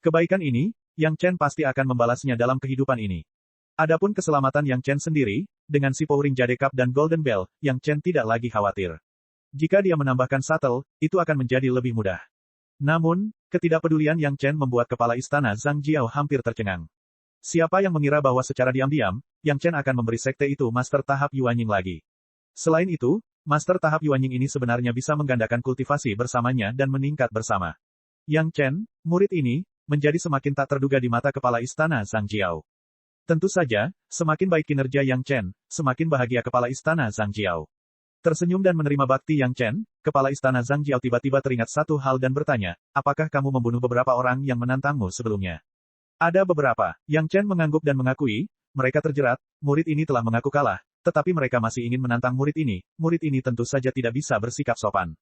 Kebaikan ini, Yang Chen pasti akan membalasnya dalam kehidupan ini. Adapun keselamatan Yang Chen sendiri, dengan si Powering Jade Cup dan Golden Bell, Yang Chen tidak lagi khawatir. Jika dia menambahkan shuttle, itu akan menjadi lebih mudah. Namun, ketidakpedulian Yang Chen membuat kepala istana Zhang Jiao hampir tercengang. Siapa yang mengira bahwa secara diam-diam, Yang Chen akan memberi sekte itu master tahap Yuan Ying lagi. Selain itu, master tahap Yuan Ying ini sebenarnya bisa menggandakan kultivasi bersamanya dan meningkat bersama. Yang Chen, murid ini, menjadi semakin tak terduga di mata kepala istana Zhang Jiao. Tentu saja, semakin baik kinerja Yang Chen, semakin bahagia kepala istana Zhang Jiao. Tersenyum dan menerima bakti Yang Chen, kepala istana Zhang Jiao tiba-tiba teringat satu hal dan bertanya, apakah kamu membunuh beberapa orang yang menantangmu sebelumnya? Ada beberapa. Yang Chen mengangguk dan mengakui, mereka terjerat, murid ini telah mengaku kalah, tetapi mereka masih ingin menantang murid ini tentu saja tidak bisa bersikap sopan.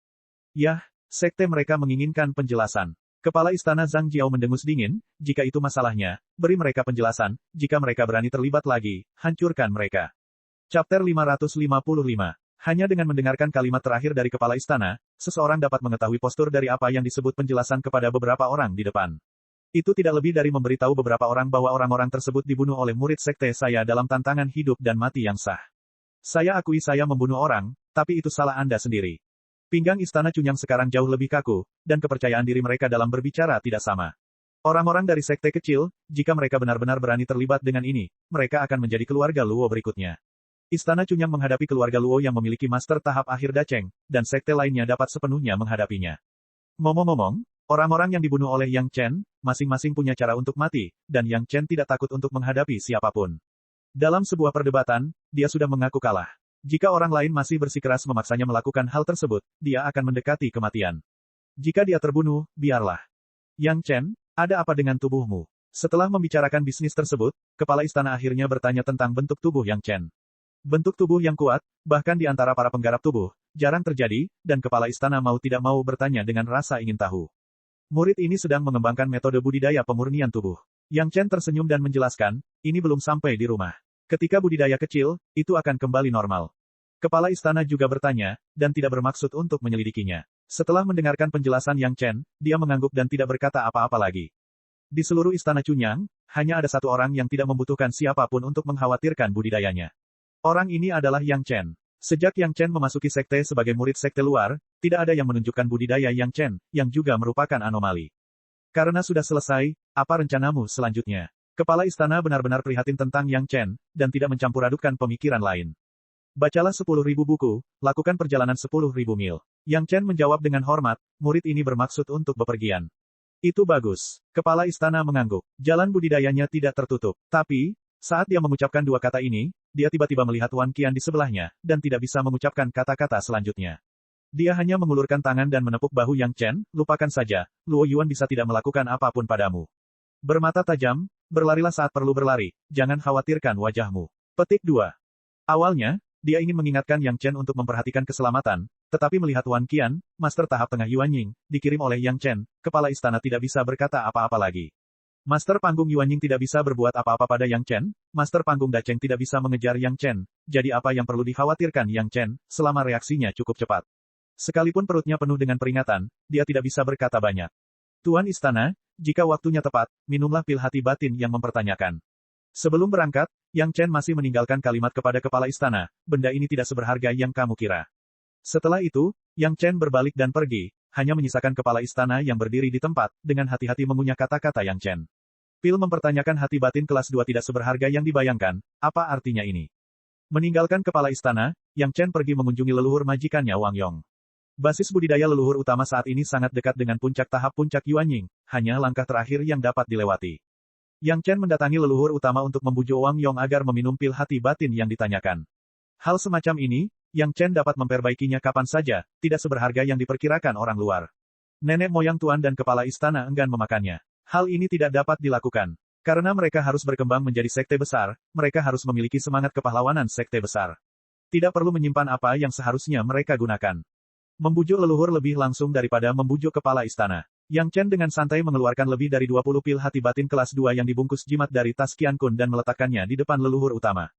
Yah, sekte mereka menginginkan penjelasan. Kepala istana Zhang Jiao mendengus dingin, jika itu masalahnya, beri mereka penjelasan, jika mereka berani terlibat lagi, hancurkan mereka. Chapter 555. Hanya dengan mendengarkan kalimat terakhir dari kepala istana, seseorang dapat mengetahui postur dari apa yang disebut penjelasan kepada beberapa orang di depan. Itu tidak lebih dari memberitahu beberapa orang bahwa orang-orang tersebut dibunuh oleh murid sekte saya dalam tantangan hidup dan mati yang sah. Saya akui saya membunuh orang, tapi itu salah Anda sendiri. Pinggang istana Cunyang sekarang jauh lebih kaku, dan kepercayaan diri mereka dalam berbicara tidak sama. Orang-orang dari sekte kecil, jika mereka benar-benar berani terlibat dengan ini, mereka akan menjadi keluarga Luo berikutnya. Istana Cunyang menghadapi keluarga Luo yang memiliki master tahap akhir daceng, dan sekte lainnya dapat sepenuhnya menghadapinya. Ngomong-ngomong, orang-orang yang dibunuh oleh Yang Chen, masing-masing punya cara untuk mati, dan Yang Chen tidak takut untuk menghadapi siapapun. Dalam sebuah perdebatan, dia sudah mengaku kalah. Jika orang lain masih bersikeras memaksanya melakukan hal tersebut, dia akan mendekati kematian. Jika dia terbunuh, biarlah. Yang Chen, ada apa dengan tubuhmu? Setelah membicarakan bisnis tersebut, kepala istana akhirnya bertanya tentang bentuk tubuh Yang Chen. Bentuk tubuh yang kuat, bahkan di antara para penggarap tubuh, jarang terjadi, dan kepala istana mau tidak mau bertanya dengan rasa ingin tahu. Murid ini sedang mengembangkan metode budidaya pemurnian tubuh. Yang Chen tersenyum dan menjelaskan, ini belum sampai di rumah. Ketika budidaya kecil, itu akan kembali normal. Kepala istana juga bertanya, dan tidak bermaksud untuk menyelidikinya. Setelah mendengarkan penjelasan Yang Chen, dia mengangguk dan tidak berkata apa-apa lagi. Di seluruh istana Cunyang, hanya ada satu orang yang tidak membutuhkan siapapun untuk mengkhawatirkan budidayanya. Orang ini adalah Yang Chen. Sejak Yang Chen memasuki sekte sebagai murid sekte luar, tidak ada yang menunjukkan budidaya Yang Chen, yang juga merupakan anomali. Karena sudah selesai, apa rencanamu selanjutnya? Kepala istana benar-benar prihatin tentang Yang Chen, dan tidak mencampur adukan pemikiran lain. Bacalah 10.000 buku, lakukan perjalanan 10.000 mil. Yang Chen menjawab dengan hormat, murid ini bermaksud untuk bepergian. Itu bagus. Kepala istana mengangguk. Jalan budidayanya tidak tertutup. Tapi, saat dia mengucapkan dua kata ini, dia tiba-tiba melihat Wan Qian di sebelahnya, dan tidak bisa mengucapkan kata-kata selanjutnya. Dia hanya mengulurkan tangan dan menepuk bahu Yang Chen, lupakan saja, Luo Yuan bisa tidak melakukan apapun padamu. Bermata tajam, berlarilah saat perlu berlari, jangan khawatirkan wajahmu. Petik 2. Awalnya, dia ingin mengingatkan Yang Chen untuk memperhatikan keselamatan, tetapi melihat Wan Qian, master tahap tengah Yuan Ying, dikirim oleh Yang Chen, kepala istana tidak bisa berkata apa-apa lagi. Master panggung Yuan Ying tidak bisa berbuat apa-apa pada Yang Chen, master panggung Da Cheng tidak bisa mengejar Yang Chen, jadi apa yang perlu dikhawatirkan Yang Chen, selama reaksinya cukup cepat. Sekalipun perutnya penuh dengan peringatan, dia tidak bisa berkata banyak. Tuan Istana, jika waktunya tepat, minumlah pil hati batin yang mempertanyakan. Sebelum berangkat, Yang Chen masih meninggalkan kalimat kepada kepala istana, benda ini tidak seberharga yang kamu kira. Setelah itu, Yang Chen berbalik dan pergi, hanya menyisakan kepala istana yang berdiri di tempat, dengan hati-hati mengunyah kata-kata Yang Chen. Pil mempertanyakan hati batin kelas 2 tidak seberharga yang dibayangkan, apa artinya ini? Meninggalkan kepala istana, Yang Chen pergi mengunjungi leluhur majikannya Wang Yong. Basis budidaya leluhur utama saat ini sangat dekat dengan puncak tahap puncak Yuan Ying, hanya langkah terakhir yang dapat dilewati. Yang Chen mendatangi leluhur utama untuk membujuk Wang Yong agar meminum pil hati batin yang ditanyakan. Hal semacam ini, Yang Chen dapat memperbaikinya kapan saja, tidak seberharga yang diperkirakan orang luar. Nenek moyang tuan dan kepala istana enggan memakannya. Hal ini tidak dapat dilakukan. Karena mereka harus berkembang menjadi sekte besar, mereka harus memiliki semangat kepahlawanan sekte besar. Tidak perlu menyimpan apa yang seharusnya mereka gunakan. Membujuk leluhur lebih langsung daripada membujuk kepala istana. Yang Chen dengan santai mengeluarkan lebih dari 20 pil hati batin kelas 2 yang dibungkus jimat dari tas Qian Kun dan meletakkannya di depan leluhur utama.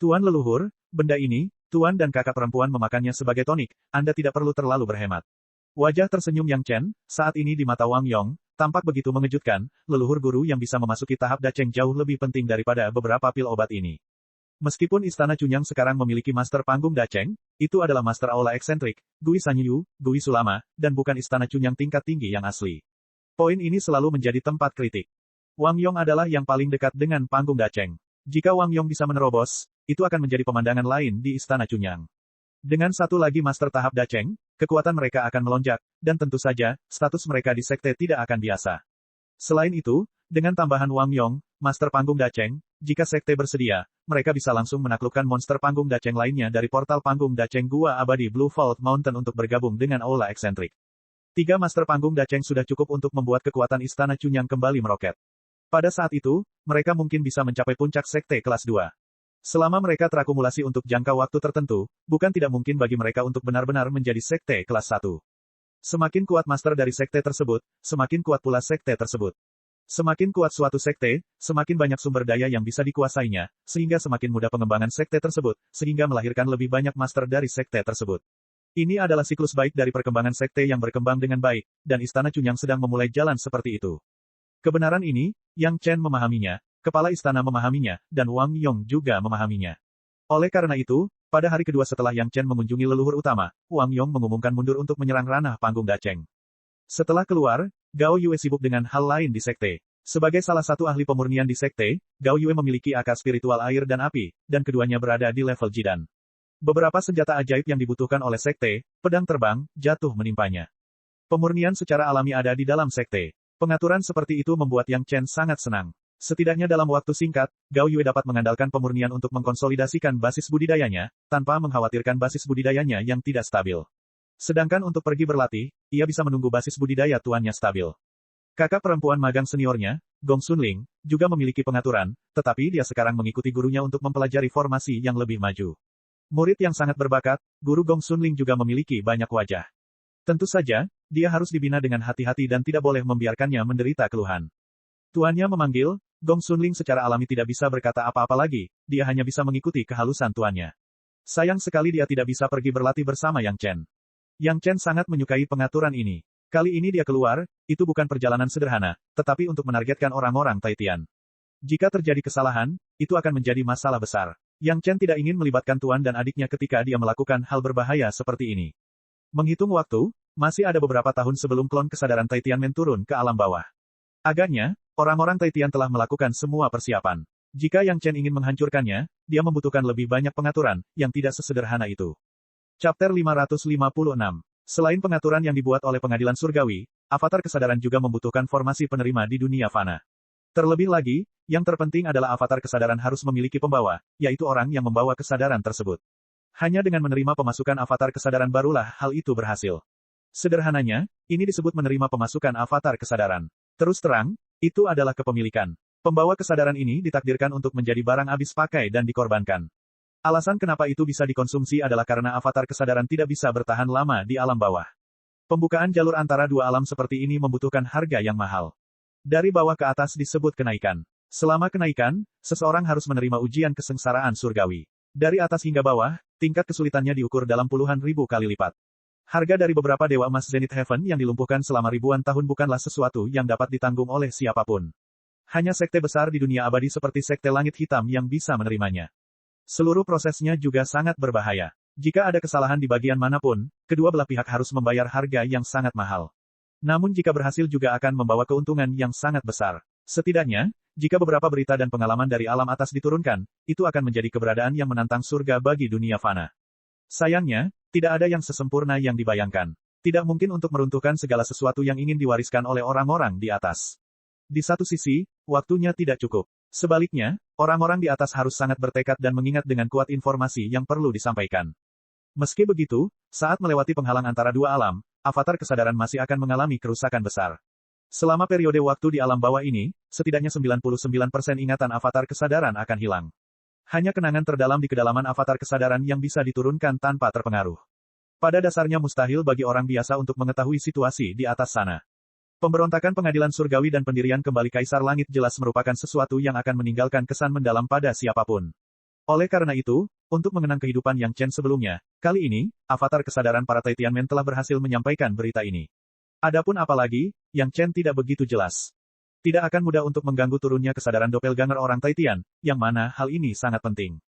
Tuan leluhur, benda ini, tuan dan kakak perempuan memakannya sebagai tonik, Anda tidak perlu terlalu berhemat. Wajah tersenyum Yang Chen, saat ini di mata Wang Yong, tampak begitu mengejutkan, leluhur guru yang bisa memasuki tahap Da Cheng jauh lebih penting daripada beberapa pil obat ini. Meskipun Istana Cunyang sekarang memiliki master panggung Da Cheng, itu adalah master aula eksentrik, Gui Sanyu, Gui Sulama, dan bukan Istana Cunyang tingkat tinggi yang asli. Poin ini selalu menjadi tempat kritik. Wang Yong adalah yang paling dekat dengan panggung Da Cheng. Jika Wang Yong bisa menerobos, itu akan menjadi pemandangan lain di Istana Cunyang. Dengan satu lagi master tahap Da Cheng, kekuatan mereka akan melonjak, dan tentu saja, status mereka di sekte tidak akan biasa. Selain itu, dengan tambahan Wang Yong, master panggung Da Cheng, jika sekte bersedia, mereka bisa langsung menaklukkan monster panggung Da Cheng lainnya dari portal panggung Da Cheng Gua Abadi Blue Vault Mountain untuk bergabung dengan aula eksentrik. 3 master panggung Da Cheng sudah cukup untuk membuat kekuatan Istana Cunyang kembali meroket. Pada saat itu, mereka mungkin bisa mencapai puncak sekte kelas 2. Selama mereka terakumulasi untuk jangka waktu tertentu, bukan tidak mungkin bagi mereka untuk benar-benar menjadi sekte kelas 1. Semakin kuat master dari sekte tersebut, semakin kuat pula sekte tersebut. Semakin kuat suatu sekte, semakin banyak sumber daya yang bisa dikuasainya, sehingga semakin mudah pengembangan sekte tersebut, sehingga melahirkan lebih banyak master dari sekte tersebut. Ini adalah siklus baik dari perkembangan sekte yang berkembang dengan baik, dan Istana Cunyang sedang memulai jalan seperti itu. Kebenaran ini, Yang Chen memahaminya, kepala istana memahaminya, dan Wang Yong juga memahaminya. Oleh karena itu, pada hari kedua setelah Yang Chen mengunjungi leluhur utama, Wang Yong mengumumkan mundur untuk menyerang ranah panggung Da Cheng. Setelah keluar, Gao Yue sibuk dengan hal lain di sekte. Sebagai salah satu ahli pemurnian di sekte, Gao Yue memiliki akar spiritual air dan api, dan keduanya berada di level Jidan. Beberapa senjata ajaib yang dibutuhkan oleh sekte, pedang terbang, jatuh menimpanya. Pemurnian secara alami ada di dalam sekte. Pengaturan seperti itu membuat Yang Chen sangat senang. Setidaknya dalam waktu singkat, Gao Yue dapat mengandalkan pemurnian untuk mengkonsolidasikan basis budidayanya, tanpa mengkhawatirkan basis budidayanya yang tidak stabil. Sedangkan untuk pergi berlatih, ia bisa menunggu basis budidaya tuannya stabil. Kakak perempuan magang seniornya, Gong Sunling, juga memiliki pengaturan, tetapi dia sekarang mengikuti gurunya untuk mempelajari formasi yang lebih maju. Murid yang sangat berbakat, guru Gong Sunling juga memiliki banyak wajah. Tentu saja, dia harus dibina dengan hati-hati dan tidak boleh membiarkannya menderita keluhan. Tuannya memanggil, Gong Sunling secara alami tidak bisa berkata apa-apa lagi, dia hanya bisa mengikuti kehalusan tuannya. Sayang sekali dia tidak bisa pergi berlatih bersama Yang Chen. Yang Chen sangat menyukai pengaturan ini. Kali ini dia keluar, itu bukan perjalanan sederhana, tetapi untuk menargetkan orang-orang Taitian. Jika terjadi kesalahan, itu akan menjadi masalah besar. Yang Chen tidak ingin melibatkan tuan dan adiknya ketika dia melakukan hal berbahaya seperti ini. Menghitung waktu, masih ada beberapa tahun sebelum klon kesadaran Taitian turun ke alam bawah. Agaknya, orang-orang Taitian telah melakukan semua persiapan. Jika Yang Chen ingin menghancurkannya, dia membutuhkan lebih banyak pengaturan, yang tidak sesederhana itu. Chapter 556. Selain pengaturan yang dibuat oleh pengadilan surgawi, avatar kesadaran juga membutuhkan formasi penerima di dunia fana. Terlebih lagi, yang terpenting adalah avatar kesadaran harus memiliki pembawa, yaitu orang yang membawa kesadaran tersebut. Hanya dengan menerima pemasukan avatar kesadaran barulah hal itu berhasil. Sederhananya, ini disebut menerima pemasukan avatar kesadaran. Terus terang, itu adalah kepemilikan. Pembawa kesadaran ini ditakdirkan untuk menjadi barang habis pakai dan dikorbankan. Alasan kenapa itu bisa dikonsumsi adalah karena avatar kesadaran tidak bisa bertahan lama di alam bawah. Pembukaan jalur antara dua alam seperti ini membutuhkan harga yang mahal. Dari bawah ke atas disebut kenaikan. Selama kenaikan, seseorang harus menerima ujian kesengsaraan surgawi. Dari atas hingga bawah, tingkat kesulitannya diukur dalam puluhan ribu kali lipat. Harga dari beberapa dewa emas Zenith Heaven yang dilumpuhkan selama ribuan tahun bukanlah sesuatu yang dapat ditanggung oleh siapapun. Hanya sekte besar di dunia abadi seperti sekte langit hitam yang bisa menerimanya. Seluruh prosesnya juga sangat berbahaya. Jika ada kesalahan di bagian manapun, kedua belah pihak harus membayar harga yang sangat mahal. Namun jika berhasil juga akan membawa keuntungan yang sangat besar. Setidaknya, jika beberapa berita dan pengalaman dari alam atas diturunkan, itu akan menjadi keberadaan yang menantang surga bagi dunia fana. Sayangnya, tidak ada yang sesempurna yang dibayangkan. Tidak mungkin untuk meruntuhkan segala sesuatu yang ingin diwariskan oleh orang-orang di atas. Di satu sisi, waktunya tidak cukup. Sebaliknya, orang-orang di atas harus sangat bertekad dan mengingat dengan kuat informasi yang perlu disampaikan. Meski begitu, saat melewati penghalang antara dua alam, avatar kesadaran masih akan mengalami kerusakan besar. Selama periode waktu di alam bawah ini, setidaknya 99% ingatan avatar kesadaran akan hilang. Hanya kenangan terdalam di kedalaman avatar kesadaran yang bisa diturunkan tanpa terpengaruh. Pada dasarnya mustahil bagi orang biasa untuk mengetahui situasi di atas sana. Pemberontakan pengadilan surgawi dan pendirian kembali Kaisar Langit jelas merupakan sesuatu yang akan meninggalkan kesan mendalam pada siapapun. Oleh karena itu, untuk mengenang kehidupan Yang Chen sebelumnya, kali ini, avatar kesadaran para Tianmen telah berhasil menyampaikan berita ini. Adapun apalagi, Yang Chen tidak begitu jelas. Tidak akan mudah untuk mengganggu turunnya kesadaran doppelganger orang Tian, yang mana hal ini sangat penting.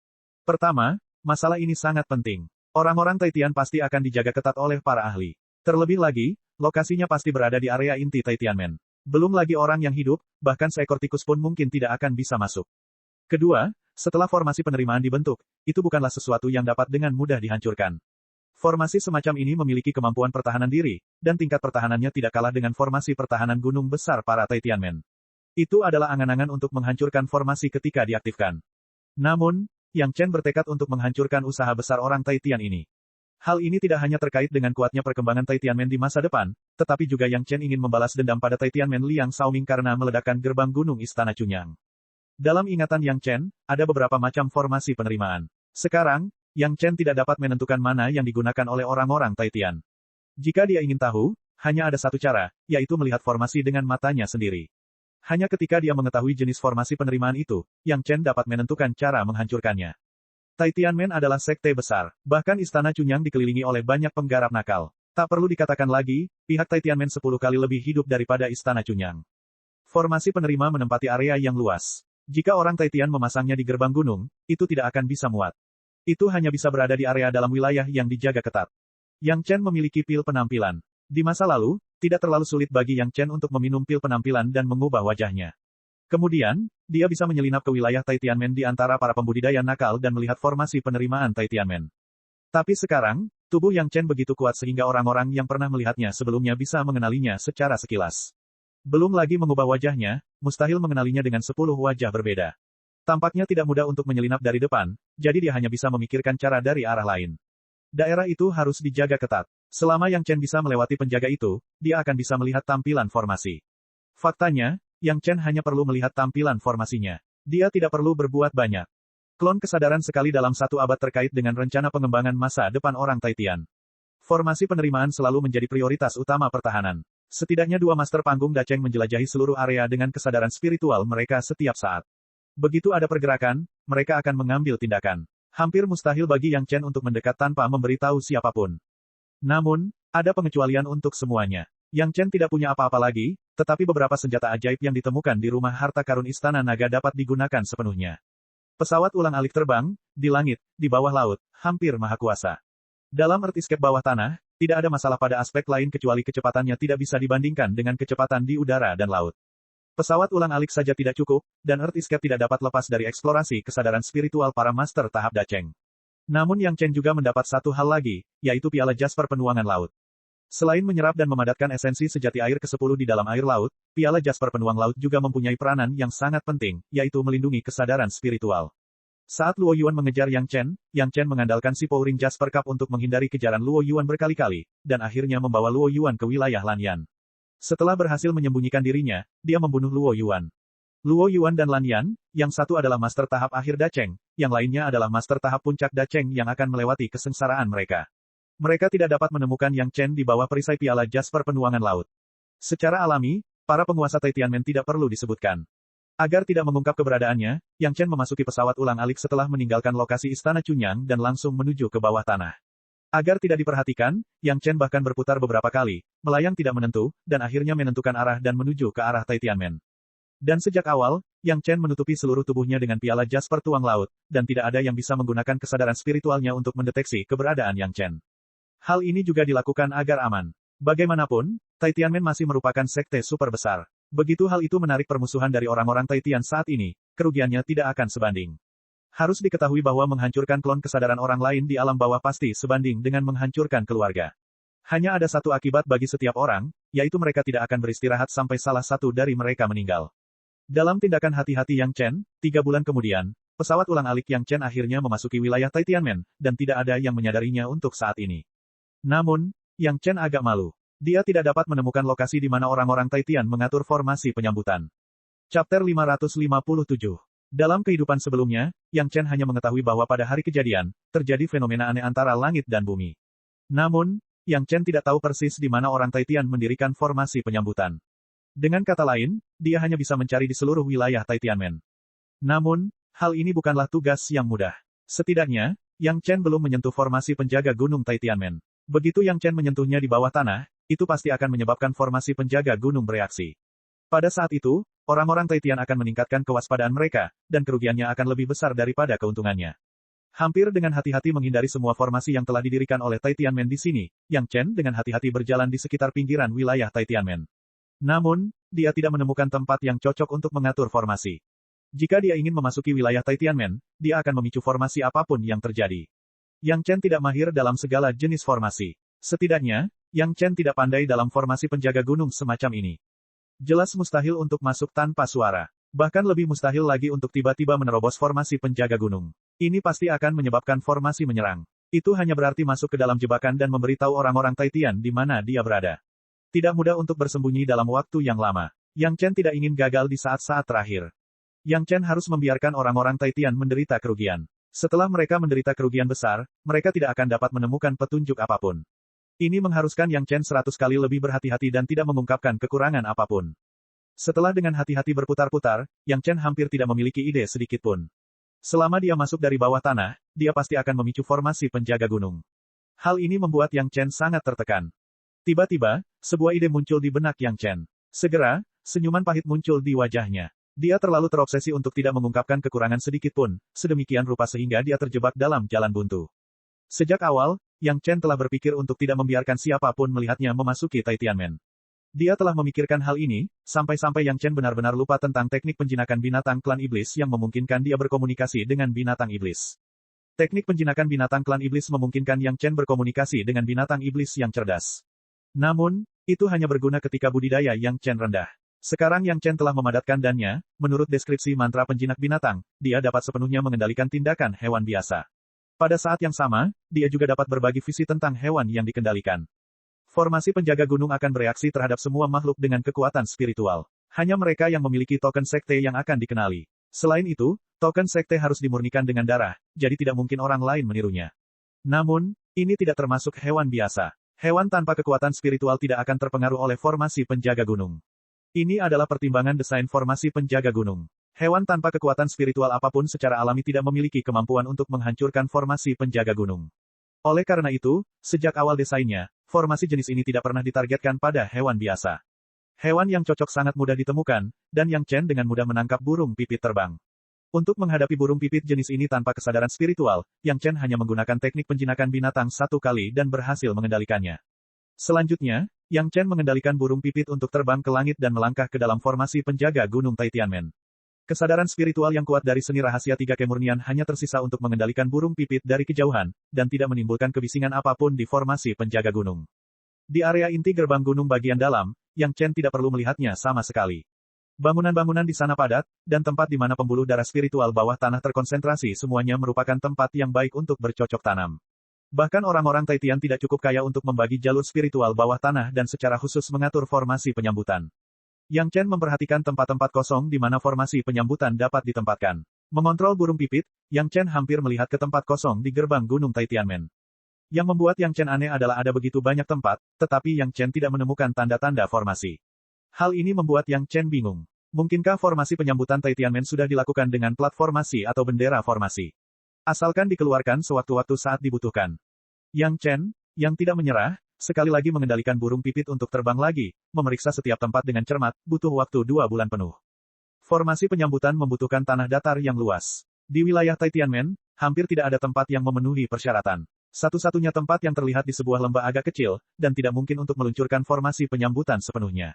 Pertama, masalah ini sangat penting. Orang-orang Tian pasti akan dijaga ketat oleh para ahli. Terlebih lagi, lokasinya pasti berada di area inti Tianmen. Belum lagi orang yang hidup, bahkan seekor tikus pun mungkin tidak akan bisa masuk. Kedua, setelah formasi penerimaan dibentuk, itu bukanlah sesuatu yang dapat dengan mudah dihancurkan. Formasi semacam ini memiliki kemampuan pertahanan diri, dan tingkat pertahanannya tidak kalah dengan formasi pertahanan gunung besar para Tianmen. Itu adalah angan-angan untuk menghancurkan formasi ketika diaktifkan. Namun, Yang Chen bertekad untuk menghancurkan usaha besar orang Tian ini. Hal ini tidak hanya terkait dengan kuatnya perkembangan Tianmen di masa depan, tetapi juga Yang Chen ingin membalas dendam pada Tianmen Liang Shaoming karena meledakkan gerbang gunung Istana Chunyang. Dalam ingatan Yang Chen, ada beberapa macam formasi penerimaan. Sekarang, Yang Chen tidak dapat menentukan mana yang digunakan oleh orang-orang Tian. Jika dia ingin tahu, hanya ada satu cara, yaitu melihat formasi dengan matanya sendiri. Hanya ketika dia mengetahui jenis formasi penerimaan itu, Yang Chen dapat menentukan cara menghancurkannya. Tianmen adalah sekte besar, bahkan Istana Chunyang dikelilingi oleh banyak penggarap nakal. Tak perlu dikatakan lagi, pihak Tianmen 10 kali lebih hidup daripada Istana Chunyang. Formasi penerima menempati area yang luas. Jika orang Tian memasangnya di gerbang gunung, itu tidak akan bisa muat. Itu hanya bisa berada di area dalam wilayah yang dijaga ketat. Yang Chen memiliki pil penampilan. Di masa lalu, tidak terlalu sulit bagi Yang Chen untuk meminum pil penampilan dan mengubah wajahnya. Kemudian, dia bisa menyelinap ke wilayah Tianmen di antara para pembudidaya nakal dan melihat formasi penerimaan Tianmen. Tapi sekarang, tubuh Yang Chen begitu kuat sehingga orang-orang yang pernah melihatnya sebelumnya bisa mengenalinya secara sekilas. Belum lagi mengubah wajahnya, mustahil mengenalinya dengan 10 wajah berbeda. Tampaknya tidak mudah untuk menyelinap dari depan, jadi dia hanya bisa memikirkan cara dari arah lain. Daerah itu harus dijaga ketat. Selama Yang Chen bisa melewati penjaga itu, dia akan bisa melihat tampilan formasi. Faktanya, Yang Chen hanya perlu melihat tampilan formasinya. Dia tidak perlu berbuat banyak. Klon kesadaran sekali dalam satu abad terkait dengan rencana pengembangan masa depan orang Tian. Formasi penerimaan selalu menjadi prioritas utama pertahanan. Setidaknya 2 master panggung Dacheng menjelajahi seluruh area dengan kesadaran spiritual mereka setiap saat. Begitu ada pergerakan, mereka akan mengambil tindakan. Hampir mustahil bagi Yang Chen untuk mendekat tanpa memberitahu siapapun. Namun, ada pengecualian untuk semuanya. Yang Chen tidak punya apa-apa lagi, tetapi beberapa senjata ajaib yang ditemukan di rumah harta karun Istana Naga dapat digunakan sepenuhnya. Pesawat ulang-alik terbang, di langit, di bawah laut, hampir maha kuasa. Dalam Earth-escape bawah tanah, tidak ada masalah pada aspek lain kecuali kecepatannya tidak bisa dibandingkan dengan kecepatan di udara dan laut. Pesawat ulang-alik saja tidak cukup, dan Earth-escape tidak dapat lepas dari eksplorasi kesadaran spiritual para master tahap Dacheng. Namun Yang Chen juga mendapat satu hal lagi, yaitu piala Jasper penuangan laut. Selain menyerap dan memadatkan esensi sejati air ke-10 di dalam air laut, piala Jasper penuang laut juga mempunyai peranan yang sangat penting, yaitu melindungi kesadaran spiritual. Saat Luo Yuan mengejar Yang Chen mengandalkan si Powering Jasper Cup untuk menghindari kejaran Luo Yuan berkali-kali, dan akhirnya membawa Luo Yuan ke wilayah Lanyan. Setelah berhasil menyembunyikan dirinya, dia membunuh Luo Yuan. Luo Yuan dan Lanyan, yang satu adalah master tahap akhir Dacheng, yang lainnya adalah master tahap puncak Da Cheng yang akan melewati kesengsaraan mereka. Mereka tidak dapat menemukan Yang Chen di bawah perisai piala Jasper penuangan laut. Secara alami, para penguasa Tianmen tidak perlu disebutkan. Agar tidak mengungkap keberadaannya, Yang Chen memasuki pesawat ulang-alik setelah meninggalkan lokasi Istana Chunyang dan langsung menuju ke bawah tanah. Agar tidak diperhatikan, Yang Chen bahkan berputar beberapa kali, melayang tidak menentu, dan akhirnya menentukan arah dan menuju ke arah Tianmen. Dan sejak awal, Yang Chen menutupi seluruh tubuhnya dengan piala Jasper tuang laut, dan tidak ada yang bisa menggunakan kesadaran spiritualnya untuk mendeteksi keberadaan Yang Chen. Hal ini juga dilakukan agar aman. Bagaimanapun, Tianmen masih merupakan sekte super besar. Begitu hal itu menarik permusuhan dari orang-orang Tian saat ini, kerugiannya tidak akan sebanding. Harus diketahui bahwa menghancurkan klon kesadaran orang lain di alam bawah pasti sebanding dengan menghancurkan keluarga. Hanya ada satu akibat bagi setiap orang, yaitu mereka tidak akan beristirahat sampai salah satu dari mereka meninggal. Dalam tindakan hati-hati Yang Chen, 3 bulan kemudian, pesawat ulang-alik Yang Chen akhirnya memasuki wilayah Tianmen, dan tidak ada yang menyadarinya untuk saat ini. Namun, Yang Chen agak malu. Dia tidak dapat menemukan lokasi di mana orang-orang Tian mengatur formasi penyambutan. Chapter 557. Dalam kehidupan sebelumnya, Yang Chen hanya mengetahui bahwa pada hari kejadian, terjadi fenomena aneh antara langit dan bumi. Namun, Yang Chen tidak tahu persis di mana orang Tian mendirikan formasi penyambutan. Dengan kata lain, dia hanya bisa mencari di seluruh wilayah Tianmen. Namun, hal ini bukanlah tugas yang mudah. Setidaknya, Yang Chen belum menyentuh formasi penjaga gunung Tianmen. Begitu Yang Chen menyentuhnya di bawah tanah, itu pasti akan menyebabkan formasi penjaga gunung bereaksi. Pada saat itu, orang-orang Tian akan meningkatkan kewaspadaan mereka, dan kerugiannya akan lebih besar daripada keuntungannya. Hampir dengan hati-hati menghindari semua formasi yang telah didirikan oleh Tianmen di sini, Yang Chen dengan hati-hati berjalan di sekitar pinggiran wilayah Tianmen. Namun, dia tidak menemukan tempat yang cocok untuk mengatur formasi. Jika dia ingin memasuki wilayah Tianmen, dia akan memicu formasi apapun yang terjadi. Yang Chen tidak mahir dalam segala jenis formasi. Setidaknya, Yang Chen tidak pandai dalam formasi penjaga gunung semacam ini. Jelas mustahil untuk masuk tanpa suara. Bahkan lebih mustahil lagi untuk tiba-tiba menerobos formasi penjaga gunung. Ini pasti akan menyebabkan formasi menyerang. Itu hanya berarti masuk ke dalam jebakan dan memberitahu orang-orang Tian di mana dia berada. Tidak mudah untuk bersembunyi dalam waktu yang lama. Yang Chen tidak ingin gagal di saat-saat terakhir. Yang Chen harus membiarkan orang-orang Tian menderita kerugian. Setelah mereka menderita kerugian besar, mereka tidak akan dapat menemukan petunjuk apapun. Ini mengharuskan Yang Chen 100 kali lebih berhati-hati dan tidak mengungkapkan kekurangan apapun. Setelah dengan hati-hati berputar-putar, Yang Chen hampir tidak memiliki ide sedikitpun. Selama dia masuk dari bawah tanah, dia pasti akan memicu formasi penjaga gunung. Hal ini membuat Yang Chen sangat tertekan. Tiba-tiba, sebuah ide muncul di benak Yang Chen. Segera, senyuman pahit muncul di wajahnya. Dia terlalu terobsesi untuk tidak mengungkapkan kekurangan sedikit pun, sedemikian rupa sehingga dia terjebak dalam jalan buntu. Sejak awal, Yang Chen telah berpikir untuk tidak membiarkan siapapun melihatnya memasuki Tianmen. Dia telah memikirkan hal ini, sampai-sampai Yang Chen benar-benar lupa tentang teknik penjinakan binatang klan iblis yang memungkinkan dia berkomunikasi dengan binatang iblis. Teknik penjinakan binatang klan iblis memungkinkan Yang Chen berkomunikasi dengan binatang iblis yang cerdas. Namun, itu hanya berguna ketika budidaya Yang Chen rendah. Sekarang Yang Chen telah memadatkan dannya, menurut deskripsi mantra penjinak binatang, dia dapat sepenuhnya mengendalikan tindakan hewan biasa. Pada saat yang sama, dia juga dapat berbagi visi tentang hewan yang dikendalikan. Formasi penjaga gunung akan bereaksi terhadap semua makhluk dengan kekuatan spiritual. Hanya mereka yang memiliki token sekte yang akan dikenali. Selain itu, token sekte harus dimurnikan dengan darah, jadi tidak mungkin orang lain menirunya. Namun, ini tidak termasuk hewan biasa. Hewan tanpa kekuatan spiritual tidak akan terpengaruh oleh formasi penjaga gunung. Ini adalah pertimbangan desain formasi penjaga gunung. Hewan tanpa kekuatan spiritual apapun secara alami tidak memiliki kemampuan untuk menghancurkan formasi penjaga gunung. Oleh karena itu, sejak awal desainnya, formasi jenis ini tidak pernah ditargetkan pada hewan biasa. Hewan yang cocok sangat mudah ditemukan, dan Yang Chen dengan mudah menangkap burung pipit terbang. Untuk menghadapi burung pipit jenis ini tanpa kesadaran spiritual, Yang Chen hanya menggunakan teknik penjinakan binatang 1 kali dan berhasil mengendalikannya. Selanjutnya, Yang Chen mengendalikan burung pipit untuk terbang ke langit dan melangkah ke dalam formasi penjaga gunung Tianmen. Kesadaran spiritual yang kuat dari seni rahasia 3 kemurnian hanya tersisa untuk mengendalikan burung pipit dari kejauhan, dan tidak menimbulkan kebisingan apapun di formasi penjaga gunung. Di area inti gerbang gunung bagian dalam, Yang Chen tidak perlu melihatnya sama sekali. Bangunan-bangunan di sana padat, dan tempat di mana pembuluh darah spiritual bawah tanah terkonsentrasi semuanya merupakan tempat yang baik untuk bercocok tanam. Bahkan orang-orang Tian tidak cukup kaya untuk membagi jalur spiritual bawah tanah dan secara khusus mengatur formasi penyambutan. Yang Chen memperhatikan tempat-tempat kosong di mana formasi penyambutan dapat ditempatkan. Mengontrol burung pipit, Yang Chen hampir melihat ke tempat kosong di gerbang Gunung Taitianmen. Yang membuat Yang Chen aneh adalah ada begitu banyak tempat, tetapi Yang Chen tidak menemukan tanda-tanda formasi. Hal ini membuat Yang Chen bingung. Mungkinkah formasi penyambutan Taitianmen sudah dilakukan dengan plat formasi atau bendera formasi? Asalkan dikeluarkan sewaktu-waktu saat dibutuhkan. Yang Chen, yang tidak menyerah, sekali lagi mengendalikan burung pipit untuk terbang lagi, memeriksa setiap tempat dengan cermat, butuh waktu 2 bulan penuh. Formasi penyambutan membutuhkan tanah datar yang luas. Di wilayah Taitianmen, hampir tidak ada tempat yang memenuhi persyaratan. Satu-satunya tempat yang terlihat di sebuah lembah agak kecil, dan tidak mungkin untuk meluncurkan formasi penyambutan sepenuhnya.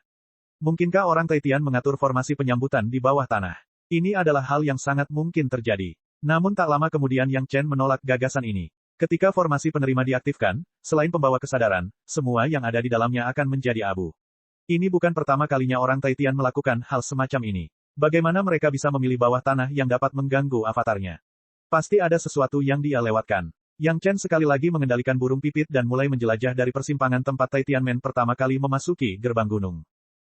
Mungkinkah orang Taitian mengatur formasi penyambutan di bawah tanah? Ini adalah hal yang sangat mungkin terjadi. Namun tak lama kemudian Yang Chen menolak gagasan ini. Ketika formasi penerima diaktifkan, selain pembawa kesadaran, semua yang ada di dalamnya akan menjadi abu. Ini bukan pertama kalinya orang Taitian melakukan hal semacam ini. Bagaimana mereka bisa memilih bawah tanah yang dapat mengganggu avatarnya? Pasti ada sesuatu yang dia lewatkan. Yang Chen sekali lagi mengendalikan burung pipit dan mulai menjelajah dari persimpangan tempat Taitianmen pertama kali memasuki gerbang gunung.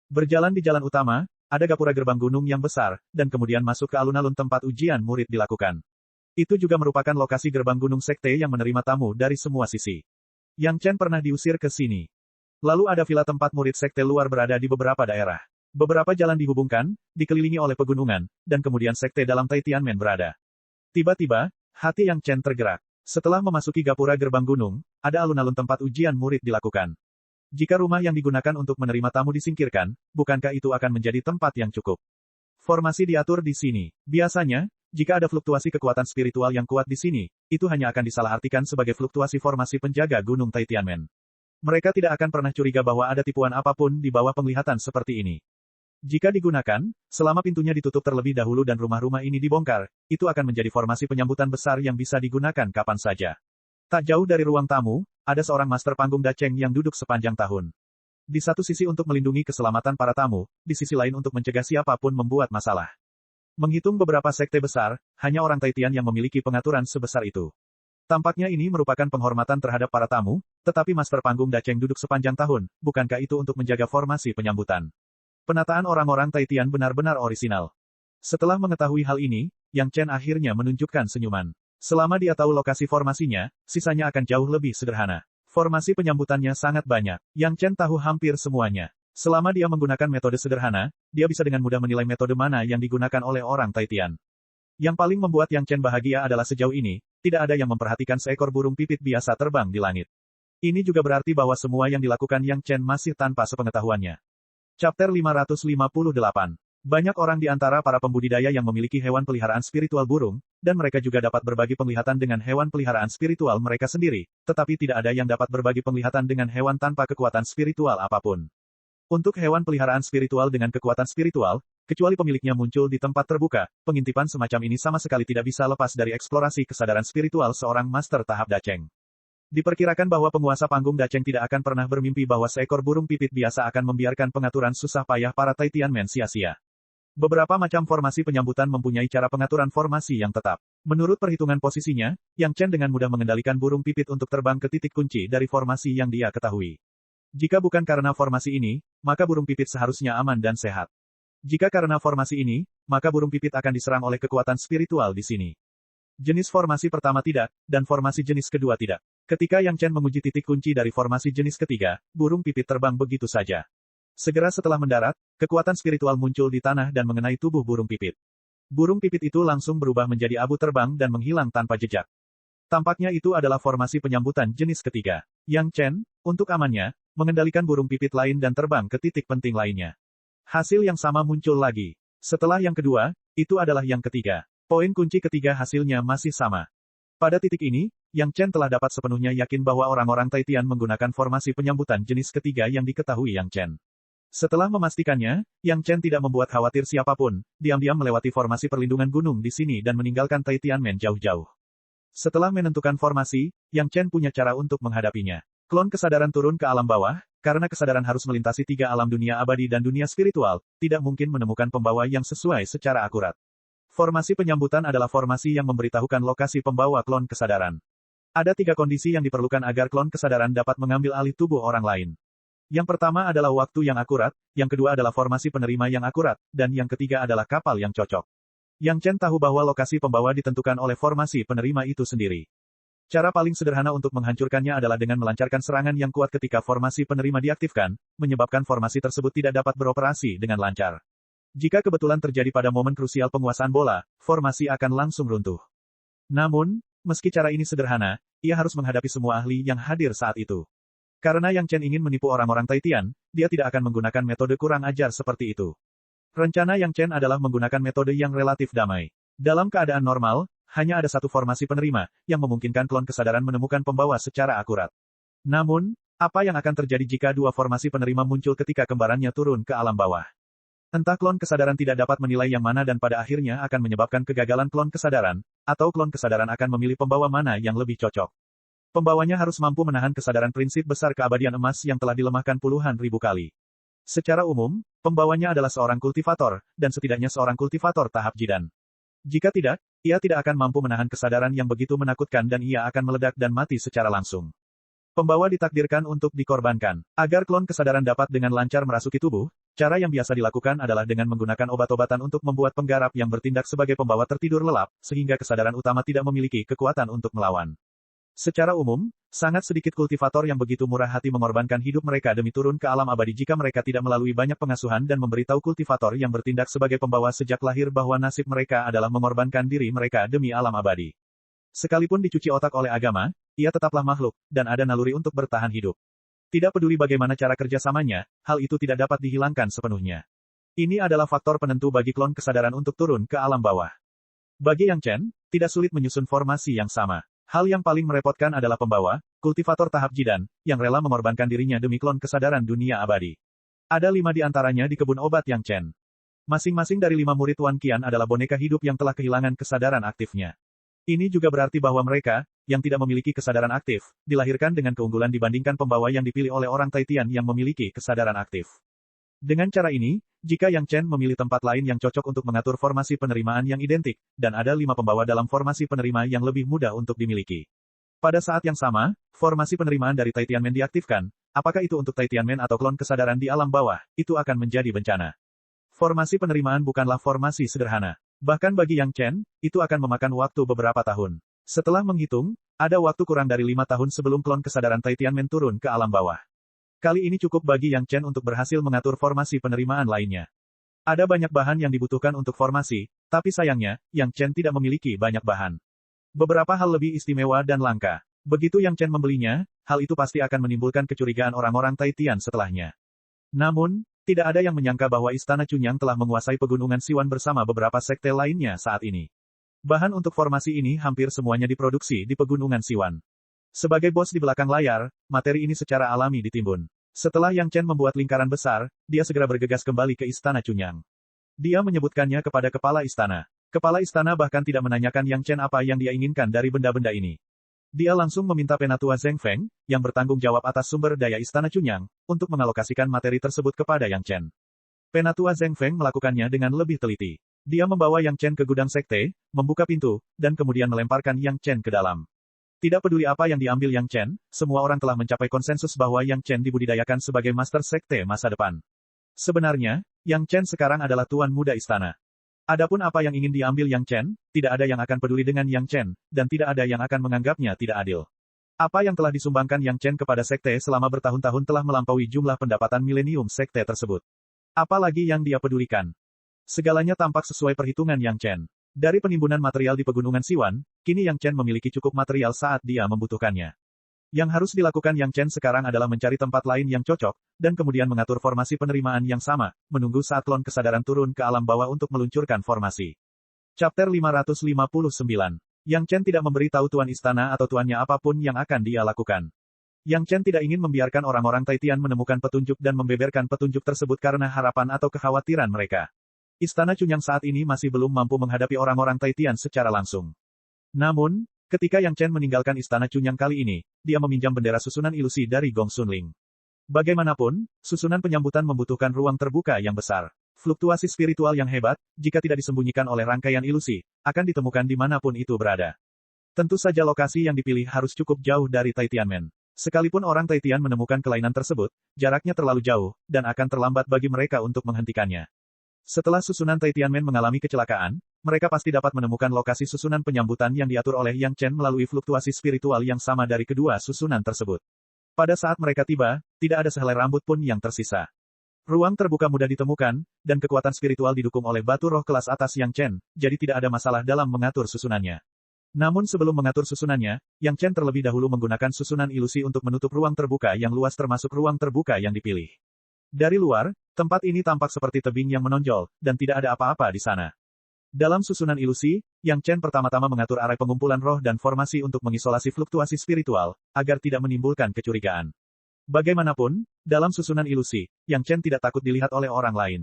Berjalan di jalan utama, ada gapura gerbang gunung yang besar, dan kemudian masuk ke alun-alun tempat ujian murid dilakukan. Itu juga merupakan lokasi gerbang gunung sekte yang menerima tamu dari semua sisi. Yang Chen pernah diusir ke sini. Lalu ada villa tempat murid sekte luar berada di beberapa daerah. Beberapa jalan dihubungkan, dikelilingi oleh pegunungan, dan kemudian sekte dalam Taitianmen berada. Tiba-tiba, hati Yang Chen tergerak. Setelah memasuki gapura gerbang gunung, ada alun-alun tempat ujian murid dilakukan. Jika rumah yang digunakan untuk menerima tamu disingkirkan, bukankah itu akan menjadi tempat yang cukup? Formasi diatur di sini. Biasanya, jika ada fluktuasi kekuatan spiritual yang kuat di sini, itu hanya akan disalahartikan sebagai fluktuasi formasi penjaga Gunung Taitianmen. Mereka tidak akan pernah curiga bahwa ada tipuan apapun di bawah penglihatan seperti ini. Jika digunakan, selama pintunya ditutup terlebih dahulu dan rumah-rumah ini dibongkar, itu akan menjadi formasi penyambutan besar yang bisa digunakan kapan saja. Tak jauh dari ruang tamu, ada seorang master panggung daceng yang duduk sepanjang tahun. Di satu sisi untuk melindungi keselamatan para tamu, di sisi lain untuk mencegah siapapun membuat masalah. Menghitung beberapa sekte besar, hanya orang Taitian yang memiliki pengaturan sebesar itu. Tampaknya ini merupakan penghormatan terhadap para tamu, tetapi master panggung daceng duduk sepanjang tahun, bukankah itu untuk menjaga formasi penyambutan? Penataan orang-orang Taitian benar-benar orisinal. Setelah mengetahui hal ini, Yang Chen akhirnya menunjukkan senyuman. Selama dia tahu lokasi formasinya, sisanya akan jauh lebih sederhana. Formasi penyambutannya sangat banyak. Yang Chen tahu hampir semuanya. Selama dia menggunakan metode sederhana, dia bisa dengan mudah menilai metode mana yang digunakan oleh orang Taitian. Yang paling membuat Yang Chen bahagia adalah sejauh ini, tidak ada yang memperhatikan seekor burung pipit biasa terbang di langit. Ini juga berarti bahwa semua yang dilakukan Yang Chen masih tanpa sepengetahuannya. Chapter 558. Banyak orang di antara para pembudidaya yang memiliki hewan peliharaan spiritual burung, dan mereka juga dapat berbagi penglihatan dengan hewan peliharaan spiritual mereka sendiri, tetapi tidak ada yang dapat berbagi penglihatan dengan hewan tanpa kekuatan spiritual apapun. Untuk hewan peliharaan spiritual dengan kekuatan spiritual, kecuali pemiliknya muncul di tempat terbuka, pengintipan semacam ini sama sekali tidak bisa lepas dari eksplorasi kesadaran spiritual seorang master tahap daceng. Diperkirakan bahwa penguasa panggung daceng tidak akan pernah bermimpi bahwa seekor burung pipit biasa akan membiarkan pengaturan susah payah para Taitianmen sia-sia. Beberapa macam formasi penyambutan mempunyai cara pengaturan formasi yang tetap. Menurut perhitungan posisinya, Yang Chen dengan mudah mengendalikan burung pipit untuk terbang ke titik kunci dari formasi yang dia ketahui. Jika bukan karena formasi ini, maka burung pipit seharusnya aman dan sehat. Jika karena formasi ini, maka burung pipit akan diserang oleh kekuatan spiritual di sini. Jenis formasi pertama tidak, dan formasi jenis kedua tidak. Ketika Yang Chen menguji titik kunci dari formasi jenis ketiga, burung pipit terbang begitu saja. Segera setelah mendarat, kekuatan spiritual muncul di tanah dan mengenai tubuh burung pipit. Burung pipit itu langsung berubah menjadi abu terbang dan menghilang tanpa jejak. Tampaknya itu adalah formasi penyambutan jenis ketiga. Yang Chen, untuk amannya, mengendalikan burung pipit lain dan terbang ke titik penting lainnya. Hasil yang sama muncul lagi. Setelah yang kedua, itu adalah yang ketiga. Poin kunci ketiga hasilnya masih sama. Pada titik ini, Yang Chen telah dapat sepenuhnya yakin bahwa orang-orang Taitian menggunakan formasi penyambutan jenis ketiga yang diketahui Yang Chen. Setelah memastikannya, Yang Chen tidak membuat khawatir siapapun, diam-diam melewati formasi perlindungan gunung di sini dan meninggalkan Taitianmen jauh-jauh. Setelah menentukan formasi, Yang Chen punya cara untuk menghadapinya. Klon kesadaran turun ke alam bawah, karena kesadaran harus melintasi 3 alam dunia abadi dan dunia spiritual, tidak mungkin menemukan pembawa yang sesuai secara akurat. Formasi penyambutan adalah formasi yang memberitahukan lokasi pembawa klon kesadaran. Ada 3 kondisi yang diperlukan agar klon kesadaran dapat mengambil alih tubuh orang lain. Yang pertama adalah waktu yang akurat, yang kedua adalah formasi penerima yang akurat, dan yang ketiga adalah kapal yang cocok. Yang Chen tahu bahwa lokasi pembawa ditentukan oleh formasi penerima itu sendiri. Cara paling sederhana untuk menghancurkannya adalah dengan melancarkan serangan yang kuat ketika formasi penerima diaktifkan, menyebabkan formasi tersebut tidak dapat beroperasi dengan lancar. Jika kebetulan terjadi pada momen krusial penguasaan bola, formasi akan langsung runtuh. Namun, meski cara ini sederhana, ia harus menghadapi semua ahli yang hadir saat itu. Karena Yang Chen ingin menipu orang-orang Taitian, dia tidak akan menggunakan metode kurang ajar seperti itu. Rencana Yang Chen adalah menggunakan metode yang relatif damai. Dalam keadaan normal, hanya ada satu formasi penerima, yang memungkinkan klon kesadaran menemukan pembawa secara akurat. Namun, apa yang akan terjadi jika dua formasi penerima muncul ketika kembarannya turun ke alam bawah? Entah klon kesadaran tidak dapat menilai yang mana dan pada akhirnya akan menyebabkan kegagalan klon kesadaran, atau klon kesadaran akan memilih pembawa mana yang lebih cocok. Pembawanya harus mampu menahan kesadaran prinsip besar keabadian emas yang telah dilemahkan puluhan ribu kali. Secara umum, pembawanya adalah seorang kultivator, dan setidaknya seorang kultivator tahap jidan. Jika tidak, ia tidak akan mampu menahan kesadaran yang begitu menakutkan dan ia akan meledak dan mati secara langsung. Pembawa ditakdirkan untuk dikorbankan. Agar klon kesadaran dapat dengan lancar merasuki tubuh, cara yang biasa dilakukan adalah dengan menggunakan obat-obatan untuk membuat penggarap yang bertindak sebagai pembawa tertidur lelap, sehingga kesadaran utama tidak memiliki kekuatan untuk melawan. Secara umum, sangat sedikit kultivator yang begitu murah hati mengorbankan hidup mereka demi turun ke alam abadi jika mereka tidak melalui banyak pengasuhan dan memberitahu kultivator yang bertindak sebagai pembawa sejak lahir bahwa nasib mereka adalah mengorbankan diri mereka demi alam abadi. Sekalipun dicuci otak oleh agama, ia tetaplah makhluk, dan ada naluri untuk bertahan hidup. Tidak peduli bagaimana cara kerjasamanya, hal itu tidak dapat dihilangkan sepenuhnya. Ini adalah faktor penentu bagi klon kesadaran untuk turun ke alam bawah. Bagi Yang Chen, tidak sulit menyusun formasi yang sama. Hal yang paling merepotkan adalah pembawa, kultivator tahap jidan, yang rela mengorbankan dirinya demi klon kesadaran dunia abadi. Ada 5 di antaranya di kebun obat Yang Chen. Masing-masing dari 5 murid Wan Qian adalah boneka hidup yang telah kehilangan kesadaran aktifnya. Ini juga berarti bahwa mereka, yang tidak memiliki kesadaran aktif, dilahirkan dengan keunggulan dibandingkan pembawa yang dipilih oleh orang Taitian yang memiliki kesadaran aktif. Dengan cara ini, jika Yang Chen memilih tempat lain yang cocok untuk mengatur formasi penerimaan yang identik, dan ada 5 pembawa dalam formasi penerima yang lebih mudah untuk dimiliki. Pada saat yang sama, formasi penerimaan dari Taitianmen diaktifkan, apakah itu untuk Taitianmen atau klon kesadaran di alam bawah, itu akan menjadi bencana. Formasi penerimaan bukanlah formasi sederhana. Bahkan bagi Yang Chen, itu akan memakan waktu beberapa tahun. Setelah menghitung, ada waktu kurang dari 5 tahun sebelum klon kesadaran Taitianmen turun ke alam bawah. Kali ini cukup bagi Yang Chen untuk berhasil mengatur formasi penerimaan lainnya. Ada banyak bahan yang dibutuhkan untuk formasi, tapi sayangnya, Yang Chen tidak memiliki banyak bahan. Beberapa hal lebih istimewa dan langka. Begitu Yang Chen membelinya, hal itu pasti akan menimbulkan kecurigaan orang-orang Taitian setelahnya. Namun, tidak ada yang menyangka bahwa Istana Chunyang telah menguasai pegunungan Siwan bersama beberapa sekte lainnya saat ini. Bahan untuk formasi ini hampir semuanya diproduksi di pegunungan Siwan. Sebagai bos di belakang layar, materi ini secara alami ditimbun. Setelah Yang Chen membuat lingkaran besar, dia segera bergegas kembali ke Istana Chunyang. Dia menyebutkannya kepada kepala istana. Kepala istana bahkan tidak menanyakan Yang Chen apa yang dia inginkan dari benda-benda ini. Dia langsung meminta Penatua Zheng Feng, yang bertanggung jawab atas sumber daya Istana Chunyang, untuk mengalokasikan materi tersebut kepada Yang Chen. Penatua Zheng Feng melakukannya dengan lebih teliti. Dia membawa Yang Chen ke gudang sekte, membuka pintu, dan kemudian melemparkan Yang Chen ke dalam. Tidak peduli apa yang diambil Yang Chen, semua orang telah mencapai konsensus bahwa Yang Chen dibudidayakan sebagai master sekte masa depan. Sebenarnya, Yang Chen sekarang adalah tuan muda istana. Adapun apa yang ingin diambil Yang Chen, tidak ada yang akan peduli dengan Yang Chen, dan tidak ada yang akan menganggapnya tidak adil. Apa yang telah disumbangkan Yang Chen kepada sekte selama bertahun-tahun telah melampaui jumlah pendapatan milenium sekte tersebut. Apalagi yang dia pedulikan. Segalanya tampak sesuai perhitungan Yang Chen. Dari penimbunan material di pegunungan Siwan, kini Yang Chen memiliki cukup material saat dia membutuhkannya. Yang harus dilakukan Yang Chen sekarang adalah mencari tempat lain yang cocok, dan kemudian mengatur formasi penerimaan yang sama, menunggu saat klon kesadaran turun ke alam bawah untuk meluncurkan formasi. Chapter 559. Yang Chen tidak memberitahu tuan istana atau tuannya apapun yang akan dia lakukan. Yang Chen tidak ingin membiarkan orang-orang Taitian menemukan petunjuk dan membeberkan petunjuk tersebut karena harapan atau kekhawatiran mereka. Istana Chunyang saat ini masih belum mampu menghadapi orang-orang Taitian secara langsung. Namun, ketika Yang Chen meninggalkan Istana Chunyang kali ini, dia meminjam bendera susunan ilusi dari Gong Sunling. Bagaimanapun, susunan penyambutan membutuhkan ruang terbuka yang besar. Fluktuasi spiritual yang hebat, jika tidak disembunyikan oleh rangkaian ilusi, akan ditemukan dimanapun itu berada. Tentu saja lokasi yang dipilih harus cukup jauh dari Taitianmen. Sekalipun orang Taitian menemukan kelainan tersebut, jaraknya terlalu jauh, dan akan terlambat bagi mereka untuk menghentikannya. Setelah susunan Taitianmen mengalami kecelakaan, mereka pasti dapat menemukan lokasi susunan penyambutan yang diatur oleh Yang Chen melalui fluktuasi spiritual yang sama dari kedua susunan tersebut. Pada saat mereka tiba, tidak ada sehelai rambut pun yang tersisa. Ruang terbuka mudah ditemukan, dan kekuatan spiritual didukung oleh batu roh kelas atas Yang Chen, jadi tidak ada masalah dalam mengatur susunannya. Namun sebelum mengatur susunannya, Yang Chen terlebih dahulu menggunakan susunan ilusi untuk menutup ruang terbuka yang luas termasuk ruang terbuka yang dipilih. Dari luar, tempat ini tampak seperti tebing yang menonjol, dan tidak ada apa-apa di sana. Dalam susunan ilusi, Yang Chen pertama-tama mengatur arai pengumpulan roh dan formasi untuk mengisolasi fluktuasi spiritual, agar tidak menimbulkan kecurigaan. Bagaimanapun, dalam susunan ilusi, Yang Chen tidak takut dilihat oleh orang lain.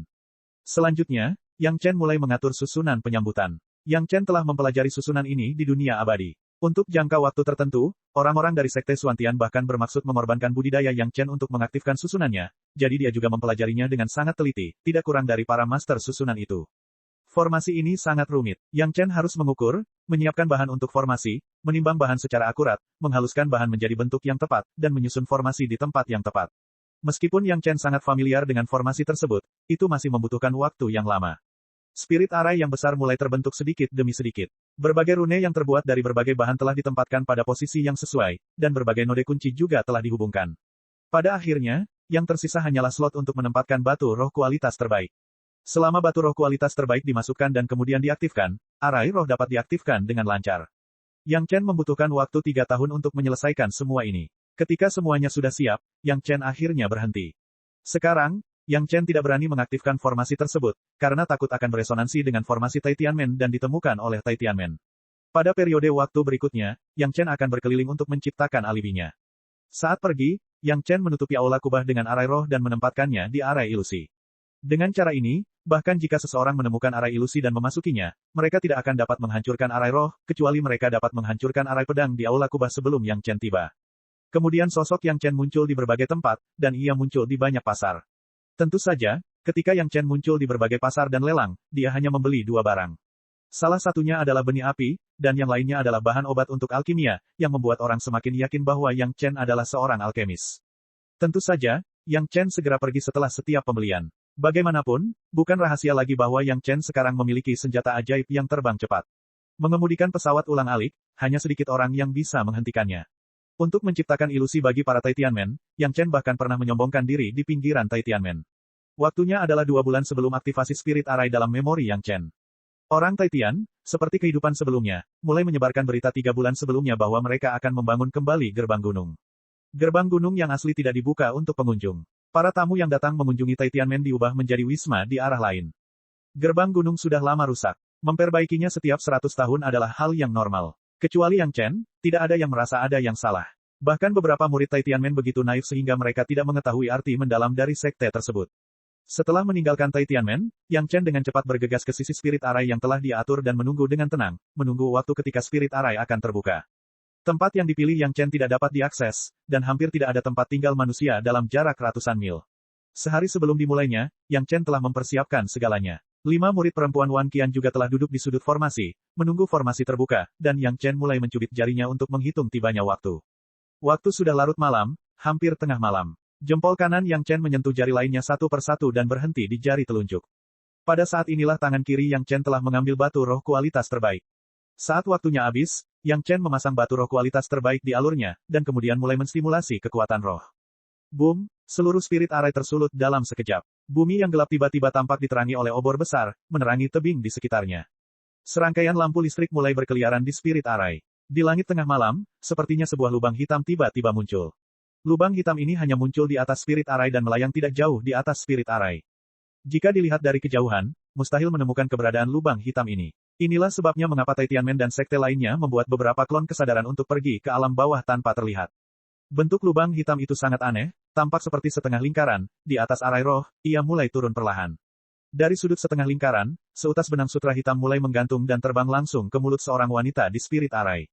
Selanjutnya, Yang Chen mulai mengatur susunan penyambutan. Yang Chen telah mempelajari susunan ini di dunia abadi. Untuk jangka waktu tertentu, orang-orang dari Sekte Xuantian bahkan bermaksud mengorbankan budidaya Yang Chen untuk mengaktifkan susunannya, jadi dia juga mempelajarinya dengan sangat teliti, tidak kurang dari para master susunan itu. Formasi ini sangat rumit. Yang Chen harus mengukur, menyiapkan bahan untuk formasi, menimbang bahan secara akurat, menghaluskan bahan menjadi bentuk yang tepat, dan menyusun formasi di tempat yang tepat. Meskipun Yang Chen sangat familiar dengan formasi tersebut, itu masih membutuhkan waktu yang lama. Spirit arai yang besar mulai terbentuk sedikit demi sedikit. Berbagai rune yang terbuat dari berbagai bahan telah ditempatkan pada posisi yang sesuai, dan berbagai node kunci juga telah dihubungkan. Pada akhirnya, yang tersisa hanyalah slot untuk menempatkan batu roh kualitas terbaik. Selama batu roh kualitas terbaik dimasukkan dan kemudian diaktifkan, arai roh dapat diaktifkan dengan lancar. Yang Chen membutuhkan waktu 3 tahun untuk menyelesaikan semua ini. Ketika semuanya sudah siap, Yang Chen akhirnya berhenti. Sekarang, Yang Chen tidak berani mengaktifkan formasi tersebut, karena takut akan beresonansi dengan formasi Taitianmen dan ditemukan oleh Taitianmen. Pada periode waktu berikutnya, Yang Chen akan berkeliling untuk menciptakan alibinya. Saat pergi, Yang Chen menutupi aula kubah dengan arai roh dan menempatkannya di arai ilusi. Dengan cara ini, bahkan jika seseorang menemukan arai ilusi dan memasukinya, mereka tidak akan dapat menghancurkan arai roh, kecuali mereka dapat menghancurkan arai pedang di aula kubah sebelum Yang Chen tiba. Kemudian sosok Yang Chen muncul di berbagai tempat, dan ia muncul di banyak pasar. Tentu saja, ketika Yang Chen muncul di berbagai pasar dan lelang, dia hanya membeli 2 barang. Salah satunya adalah benih api, dan yang lainnya adalah bahan obat untuk alkimia, yang membuat orang semakin yakin bahwa Yang Chen adalah seorang alkemis. Tentu saja, Yang Chen segera pergi setelah setiap pembelian. Bagaimanapun, bukan rahasia lagi bahwa Yang Chen sekarang memiliki senjata ajaib yang terbang cepat. Mengemudikan pesawat ulang-alik, hanya sedikit orang yang bisa menghentikannya. Untuk menciptakan ilusi bagi para Taitianmen, Yang Chen bahkan pernah menyombongkan diri di pinggiran Taitianmen. Waktunya adalah 2 bulan sebelum aktivasi spirit arai dalam memori Yang Chen. Orang Taitian, seperti kehidupan sebelumnya, mulai menyebarkan berita 3 bulan sebelumnya bahwa mereka akan membangun kembali gerbang gunung. Gerbang gunung yang asli tidak dibuka untuk pengunjung. Para tamu yang datang mengunjungi Taitianmen diubah menjadi wisma di arah lain. Gerbang gunung sudah lama rusak. Memperbaikinya setiap 100 tahun adalah hal yang normal. Kecuali Yang Chen, tidak ada yang merasa ada yang salah. Bahkan beberapa murid Taitianmen begitu naif sehingga mereka tidak mengetahui arti mendalam dari sekte tersebut. Setelah meninggalkan Taitianmen, Yang Chen dengan cepat bergegas ke sisi spirit arai yang telah dia atur dan menunggu dengan tenang, menunggu waktu ketika spirit arai akan terbuka. Tempat yang dipilih Yang Chen tidak dapat diakses, dan hampir tidak ada tempat tinggal manusia dalam jarak ratusan mil. Sehari sebelum dimulainya, Yang Chen telah mempersiapkan segalanya. 5 murid perempuan Wan Qian juga telah duduk di sudut formasi, menunggu formasi terbuka, dan Yang Chen mulai mencubit jarinya untuk menghitung tibanya waktu. Waktu sudah larut malam, hampir tengah malam. Jempol kanan Yang Chen menyentuh jari lainnya satu persatu dan berhenti di jari telunjuk. Pada saat inilah tangan kiri Yang Chen telah mengambil batu roh kualitas terbaik. Saat waktunya habis, Yang Chen memasang batu roh kualitas terbaik di alurnya, dan kemudian mulai menstimulasi kekuatan roh. Boom, seluruh spirit arai tersulut dalam sekejap. Bumi yang gelap tiba-tiba tampak diterangi oleh obor besar, menerangi tebing di sekitarnya. Serangkaian lampu listrik mulai berkeliaran di spirit arai. Di langit tengah malam, sepertinya sebuah lubang hitam tiba-tiba muncul. Lubang hitam ini hanya muncul di atas spirit arai dan melayang tidak jauh di atas spirit arai. Jika dilihat dari kejauhan, mustahil menemukan keberadaan lubang hitam ini. Inilah sebabnya mengapa Taitianmen dan sekte lainnya membuat beberapa klon kesadaran untuk pergi ke alam bawah tanpa terlihat. Bentuk lubang hitam itu sangat aneh, tampak seperti setengah lingkaran, di atas arai roh, ia mulai turun perlahan. Dari sudut setengah lingkaran, seutas benang sutra hitam mulai menggantung dan terbang langsung ke mulut seorang wanita di spirit arai.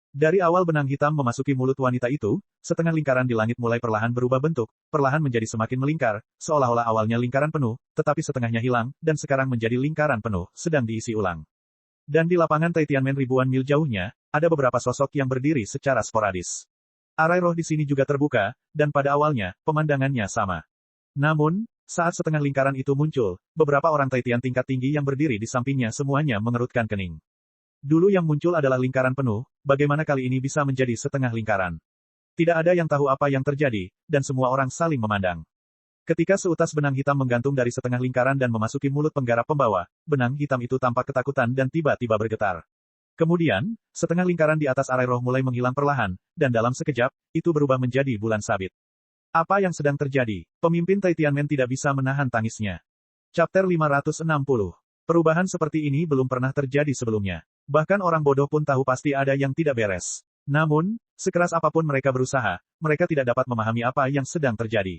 Dari awal benang hitam memasuki mulut wanita itu, setengah lingkaran di langit mulai perlahan berubah bentuk, perlahan menjadi semakin melingkar, seolah-olah awalnya lingkaran penuh, tetapi setengahnya hilang, dan sekarang menjadi lingkaran penuh, sedang diisi ulang. Dan di lapangan Taitianmen ribuan mil jauhnya, ada beberapa sosok yang berdiri secara sporadis. Arai roh di sini juga terbuka, dan pada awalnya, pemandangannya sama. Namun, Saat setengah lingkaran itu muncul, beberapa orang Taitian tingkat tinggi yang berdiri di sampingnya semuanya mengerutkan kening. Dulu yang muncul adalah lingkaran penuh, bagaimana kali ini bisa menjadi setengah lingkaran? Tidak ada yang tahu apa yang terjadi, dan semua orang saling memandang. Ketika seutas benang hitam menggantung dari setengah lingkaran dan memasuki mulut penggarap pembawa, benang hitam itu tampak ketakutan dan tiba-tiba bergetar. Kemudian, setengah lingkaran di atas arai roh mulai menghilang perlahan, dan dalam sekejap, itu berubah menjadi bulan sabit. Apa yang sedang terjadi? Pemimpin Taitianmen tidak bisa menahan tangisnya. Chapter 560. Perubahan seperti ini belum pernah terjadi sebelumnya. Bahkan orang bodoh pun tahu pasti ada yang tidak beres. Namun, sekeras apapun mereka berusaha, mereka tidak dapat memahami apa yang sedang terjadi.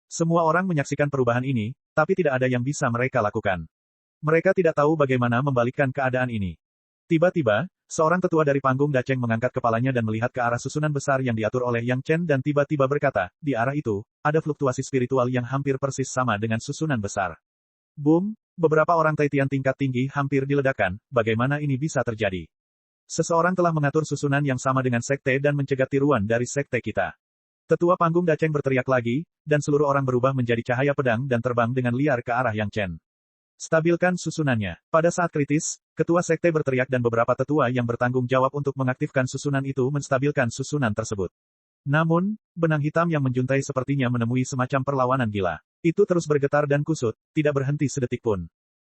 Semua orang menyaksikan perubahan ini, tapi tidak ada yang bisa mereka lakukan. Mereka tidak tahu bagaimana membalikkan keadaan ini. Tiba-tiba, seorang tetua dari panggung Dacheng mengangkat kepalanya dan melihat ke arah susunan besar yang diatur oleh Yang Chen dan tiba-tiba berkata, di arah itu, ada fluktuasi spiritual yang hampir persis sama dengan susunan besar. Boom, beberapa orang Taitian tingkat tinggi hampir diledakkan, bagaimana ini bisa terjadi? Seseorang telah mengatur susunan yang sama dengan sekte dan mencegah tiruan dari sekte kita. Tetua panggung Dacheng berteriak lagi, dan seluruh orang berubah menjadi cahaya pedang dan terbang dengan liar ke arah Yang Chen. Stabilkan susunannya. Pada saat kritis, ketua sekte berteriak dan beberapa tetua yang bertanggung jawab untuk mengaktifkan susunan itu menstabilkan susunan tersebut. Namun, benang hitam yang menjuntai sepertinya menemui semacam perlawanan gila. Itu terus bergetar dan kusut, tidak berhenti sedetik pun.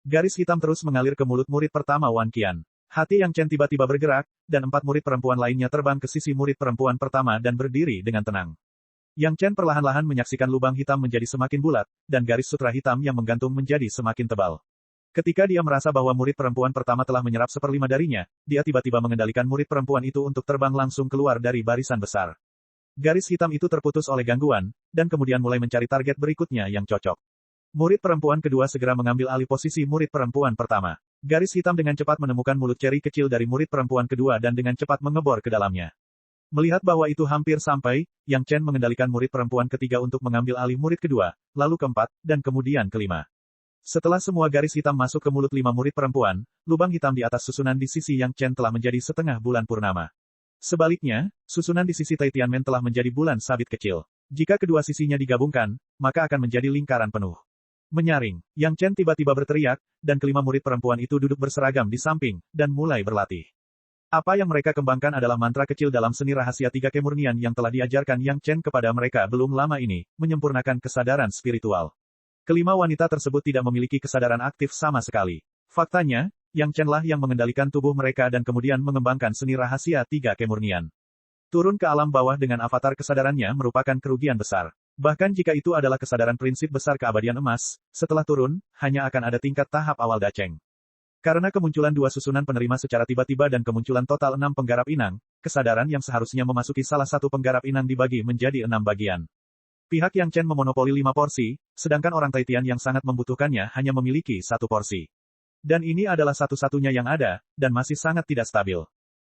Garis hitam terus mengalir ke mulut murid pertama Wan Qian. Hati Yang Chen tiba-tiba bergerak, dan 4 murid perempuan lainnya terbang ke sisi murid perempuan pertama dan berdiri dengan tenang. Yang Chen perlahan-lahan menyaksikan lubang hitam menjadi semakin bulat, dan garis sutra hitam yang menggantung menjadi semakin tebal. Ketika dia merasa bahwa murid perempuan pertama telah menyerap 1/5 darinya, dia tiba-tiba mengendalikan murid perempuan itu untuk terbang langsung keluar dari barisan besar. Garis hitam itu terputus oleh gangguan, dan kemudian mulai mencari target berikutnya yang cocok. Murid perempuan kedua segera mengambil alih posisi murid perempuan pertama. Garis hitam dengan cepat menemukan mulut ceri kecil dari murid perempuan kedua dan dengan cepat mengebor ke dalamnya. Melihat bahwa itu hampir sampai, Yang Chen mengendalikan murid perempuan ketiga untuk mengambil alih murid kedua, lalu keempat, dan kemudian kelima. Setelah semua garis hitam masuk ke mulut 5 murid perempuan, lubang hitam di atas susunan di sisi Yang Chen telah menjadi setengah bulan purnama. Sebaliknya, susunan di sisi Taitianmen telah menjadi bulan sabit kecil. Jika kedua sisinya digabungkan, maka akan menjadi lingkaran penuh. Menyaring, Yang Chen tiba-tiba berteriak, dan kelima murid perempuan itu duduk berseragam di samping, dan mulai berlatih. Apa yang mereka kembangkan adalah mantra kecil dalam seni rahasia 3 kemurnian yang telah diajarkan Yang Chen kepada mereka belum lama ini, menyempurnakan kesadaran spiritual. Kelima wanita tersebut tidak memiliki kesadaran aktif sama sekali. Faktanya, Yang Chen lah yang mengendalikan tubuh mereka dan kemudian mengembangkan seni rahasia 3 kemurnian. Turun ke alam bawah dengan avatar kesadarannya merupakan kerugian besar. Bahkan jika itu adalah kesadaran prinsip besar keabadian emas, setelah turun, hanya akan ada tingkat tahap awal Dacheng. Karena kemunculan 2 susunan penerima secara tiba-tiba dan kemunculan total 6 penggarap inang, kesadaran yang seharusnya memasuki salah satu penggarap inang dibagi menjadi 6 bagian. Pihak Yang Chen memonopoli 5 porsi, sedangkan orang Taitian yang sangat membutuhkannya hanya memiliki 1 porsi. Dan ini adalah satu-satunya yang ada, dan masih sangat tidak stabil.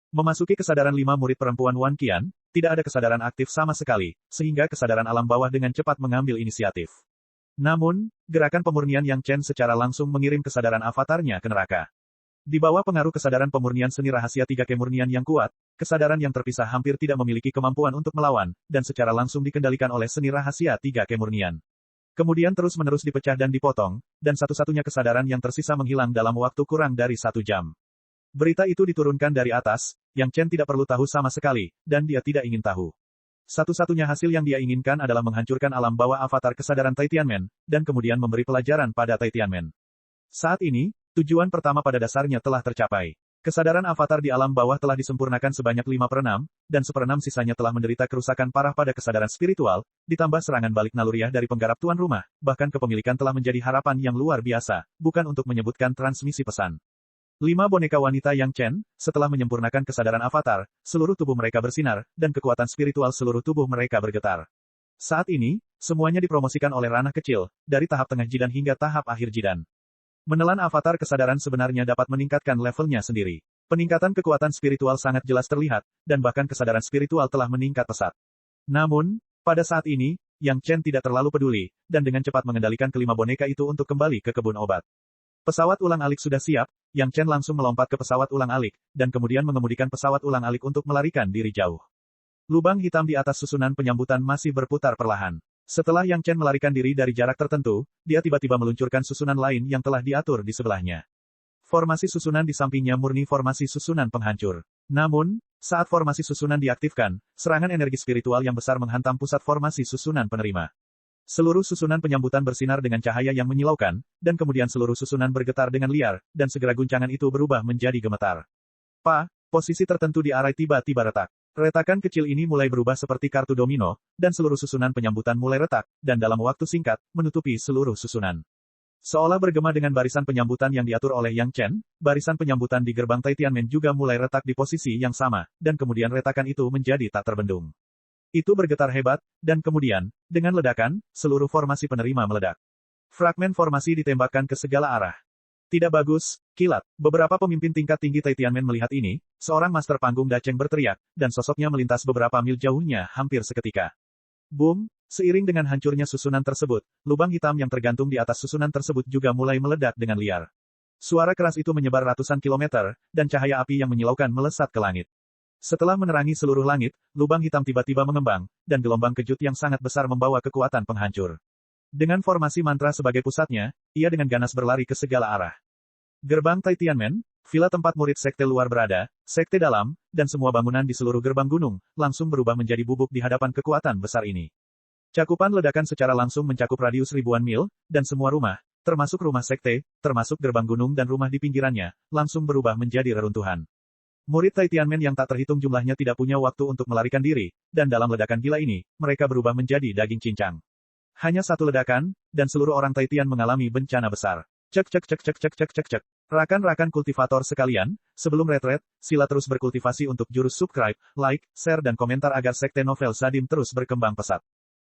Memasuki kesadaran 5 murid perempuan Wan Qian, tidak ada kesadaran aktif sama sekali, sehingga kesadaran alam bawah dengan cepat mengambil inisiatif. Namun, gerakan pemurnian Yang Chen secara langsung mengirim kesadaran avatarnya ke neraka. Di bawah pengaruh kesadaran pemurnian seni rahasia 3 kemurnian yang kuat, kesadaran yang terpisah hampir tidak memiliki kemampuan untuk melawan, dan secara langsung dikendalikan oleh seni rahasia 3 kemurnian. Kemudian terus-menerus dipecah dan dipotong, dan satu-satunya kesadaran yang tersisa menghilang dalam waktu kurang dari 1 jam. Berita itu diturunkan dari atas, Yang Chen tidak perlu tahu sama sekali, dan dia tidak ingin tahu. Satu-satunya hasil yang dia inginkan adalah menghancurkan alam bawah avatar kesadaran Taitianmen, dan kemudian memberi pelajaran pada Taitianmen. Saat ini, tujuan pertama pada dasarnya telah tercapai. Kesadaran avatar di alam bawah telah disempurnakan sebanyak 5/6, dan 1/6 sisanya telah menderita kerusakan parah pada kesadaran spiritual, ditambah serangan balik naluriah dari penggarap tuan rumah, bahkan kepemilikan telah menjadi harapan yang luar biasa, bukan untuk menyebutkan transmisi pesan. 5 boneka wanita Yang Chen, setelah menyempurnakan kesadaran avatar, seluruh tubuh mereka bersinar, dan kekuatan spiritual seluruh tubuh mereka bergetar. Saat ini, semuanya dipromosikan oleh ranah kecil, dari tahap tengah jidan hingga tahap akhir jidan. Menelan avatar kesadaran sebenarnya dapat meningkatkan levelnya sendiri. Peningkatan kekuatan spiritual sangat jelas terlihat, dan bahkan kesadaran spiritual telah meningkat pesat. Namun, pada saat ini, Yang Chen tidak terlalu peduli, dan dengan cepat mengendalikan kelima boneka itu untuk kembali ke kebun obat. Pesawat ulang-alik sudah siap, Yang Chen langsung melompat ke pesawat ulang-alik, dan kemudian mengemudikan pesawat ulang-alik untuk melarikan diri jauh. Lubang hitam di atas susunan penyambutan masih berputar perlahan. Setelah Yang Chen melarikan diri dari jarak tertentu, dia tiba-tiba meluncurkan susunan lain yang telah diatur di sebelahnya. Formasi susunan di sampingnya murni formasi susunan penghancur. Namun, saat formasi susunan diaktifkan, serangan energi spiritual yang besar menghantam pusat formasi susunan penerima. Seluruh susunan penyambutan bersinar dengan cahaya yang menyilaukan, dan kemudian seluruh susunan bergetar dengan liar, dan segera guncangan itu berubah menjadi gemetar. Posisi tertentu di arai tiba-tiba retak. Retakan kecil ini mulai berubah seperti kartu domino, dan seluruh susunan penyambutan mulai retak, dan dalam waktu singkat, menutupi seluruh susunan. Seolah bergema dengan barisan penyambutan yang diatur oleh Yang Chen, barisan penyambutan di gerbang Tianmen juga mulai retak di posisi yang sama, dan kemudian retakan itu menjadi tak terbendung. Itu bergetar hebat, dan kemudian, dengan ledakan, seluruh formasi penerima meledak. Fragmen formasi ditembakkan ke segala arah. Tidak bagus, kilat. Beberapa pemimpin tingkat tinggi Tianmen melihat ini, seorang master panggung Dacheng berteriak, dan sosoknya melintas beberapa mil jauhnya hampir seketika. Boom, seiring dengan hancurnya susunan tersebut, lubang hitam yang tergantung di atas susunan tersebut juga mulai meledak dengan liar. Suara keras itu menyebar ratusan kilometer, dan cahaya api yang menyilaukan melesat ke langit. Setelah menerangi seluruh langit, lubang hitam tiba-tiba mengembang, dan gelombang kejut yang sangat besar membawa kekuatan penghancur. Dengan formasi mantra sebagai pusatnya, ia dengan ganas berlari ke segala arah. Gerbang Tianmen, villa tempat murid sekte luar berada, sekte dalam, dan semua bangunan di seluruh gerbang gunung, langsung berubah menjadi bubuk di hadapan kekuatan besar ini. Cakupan ledakan secara langsung mencakup radius ribuan mil, dan semua rumah, termasuk rumah sekte, termasuk gerbang gunung dan rumah di pinggirannya, langsung berubah menjadi reruntuhan. Murid Tianmen yang tak terhitung jumlahnya tidak punya waktu untuk melarikan diri, dan dalam ledakan gila ini, mereka berubah menjadi daging cincang. Hanya satu ledakan, dan seluruh orang Tian mengalami bencana besar. Cek cek cek cek cek cek cek cek. Rakan-rakan kultivator sekalian, sebelum retret, sila terus berkultivasi untuk jurus subscribe, like, share dan komentar agar sekte novel Sadim terus berkembang pesat.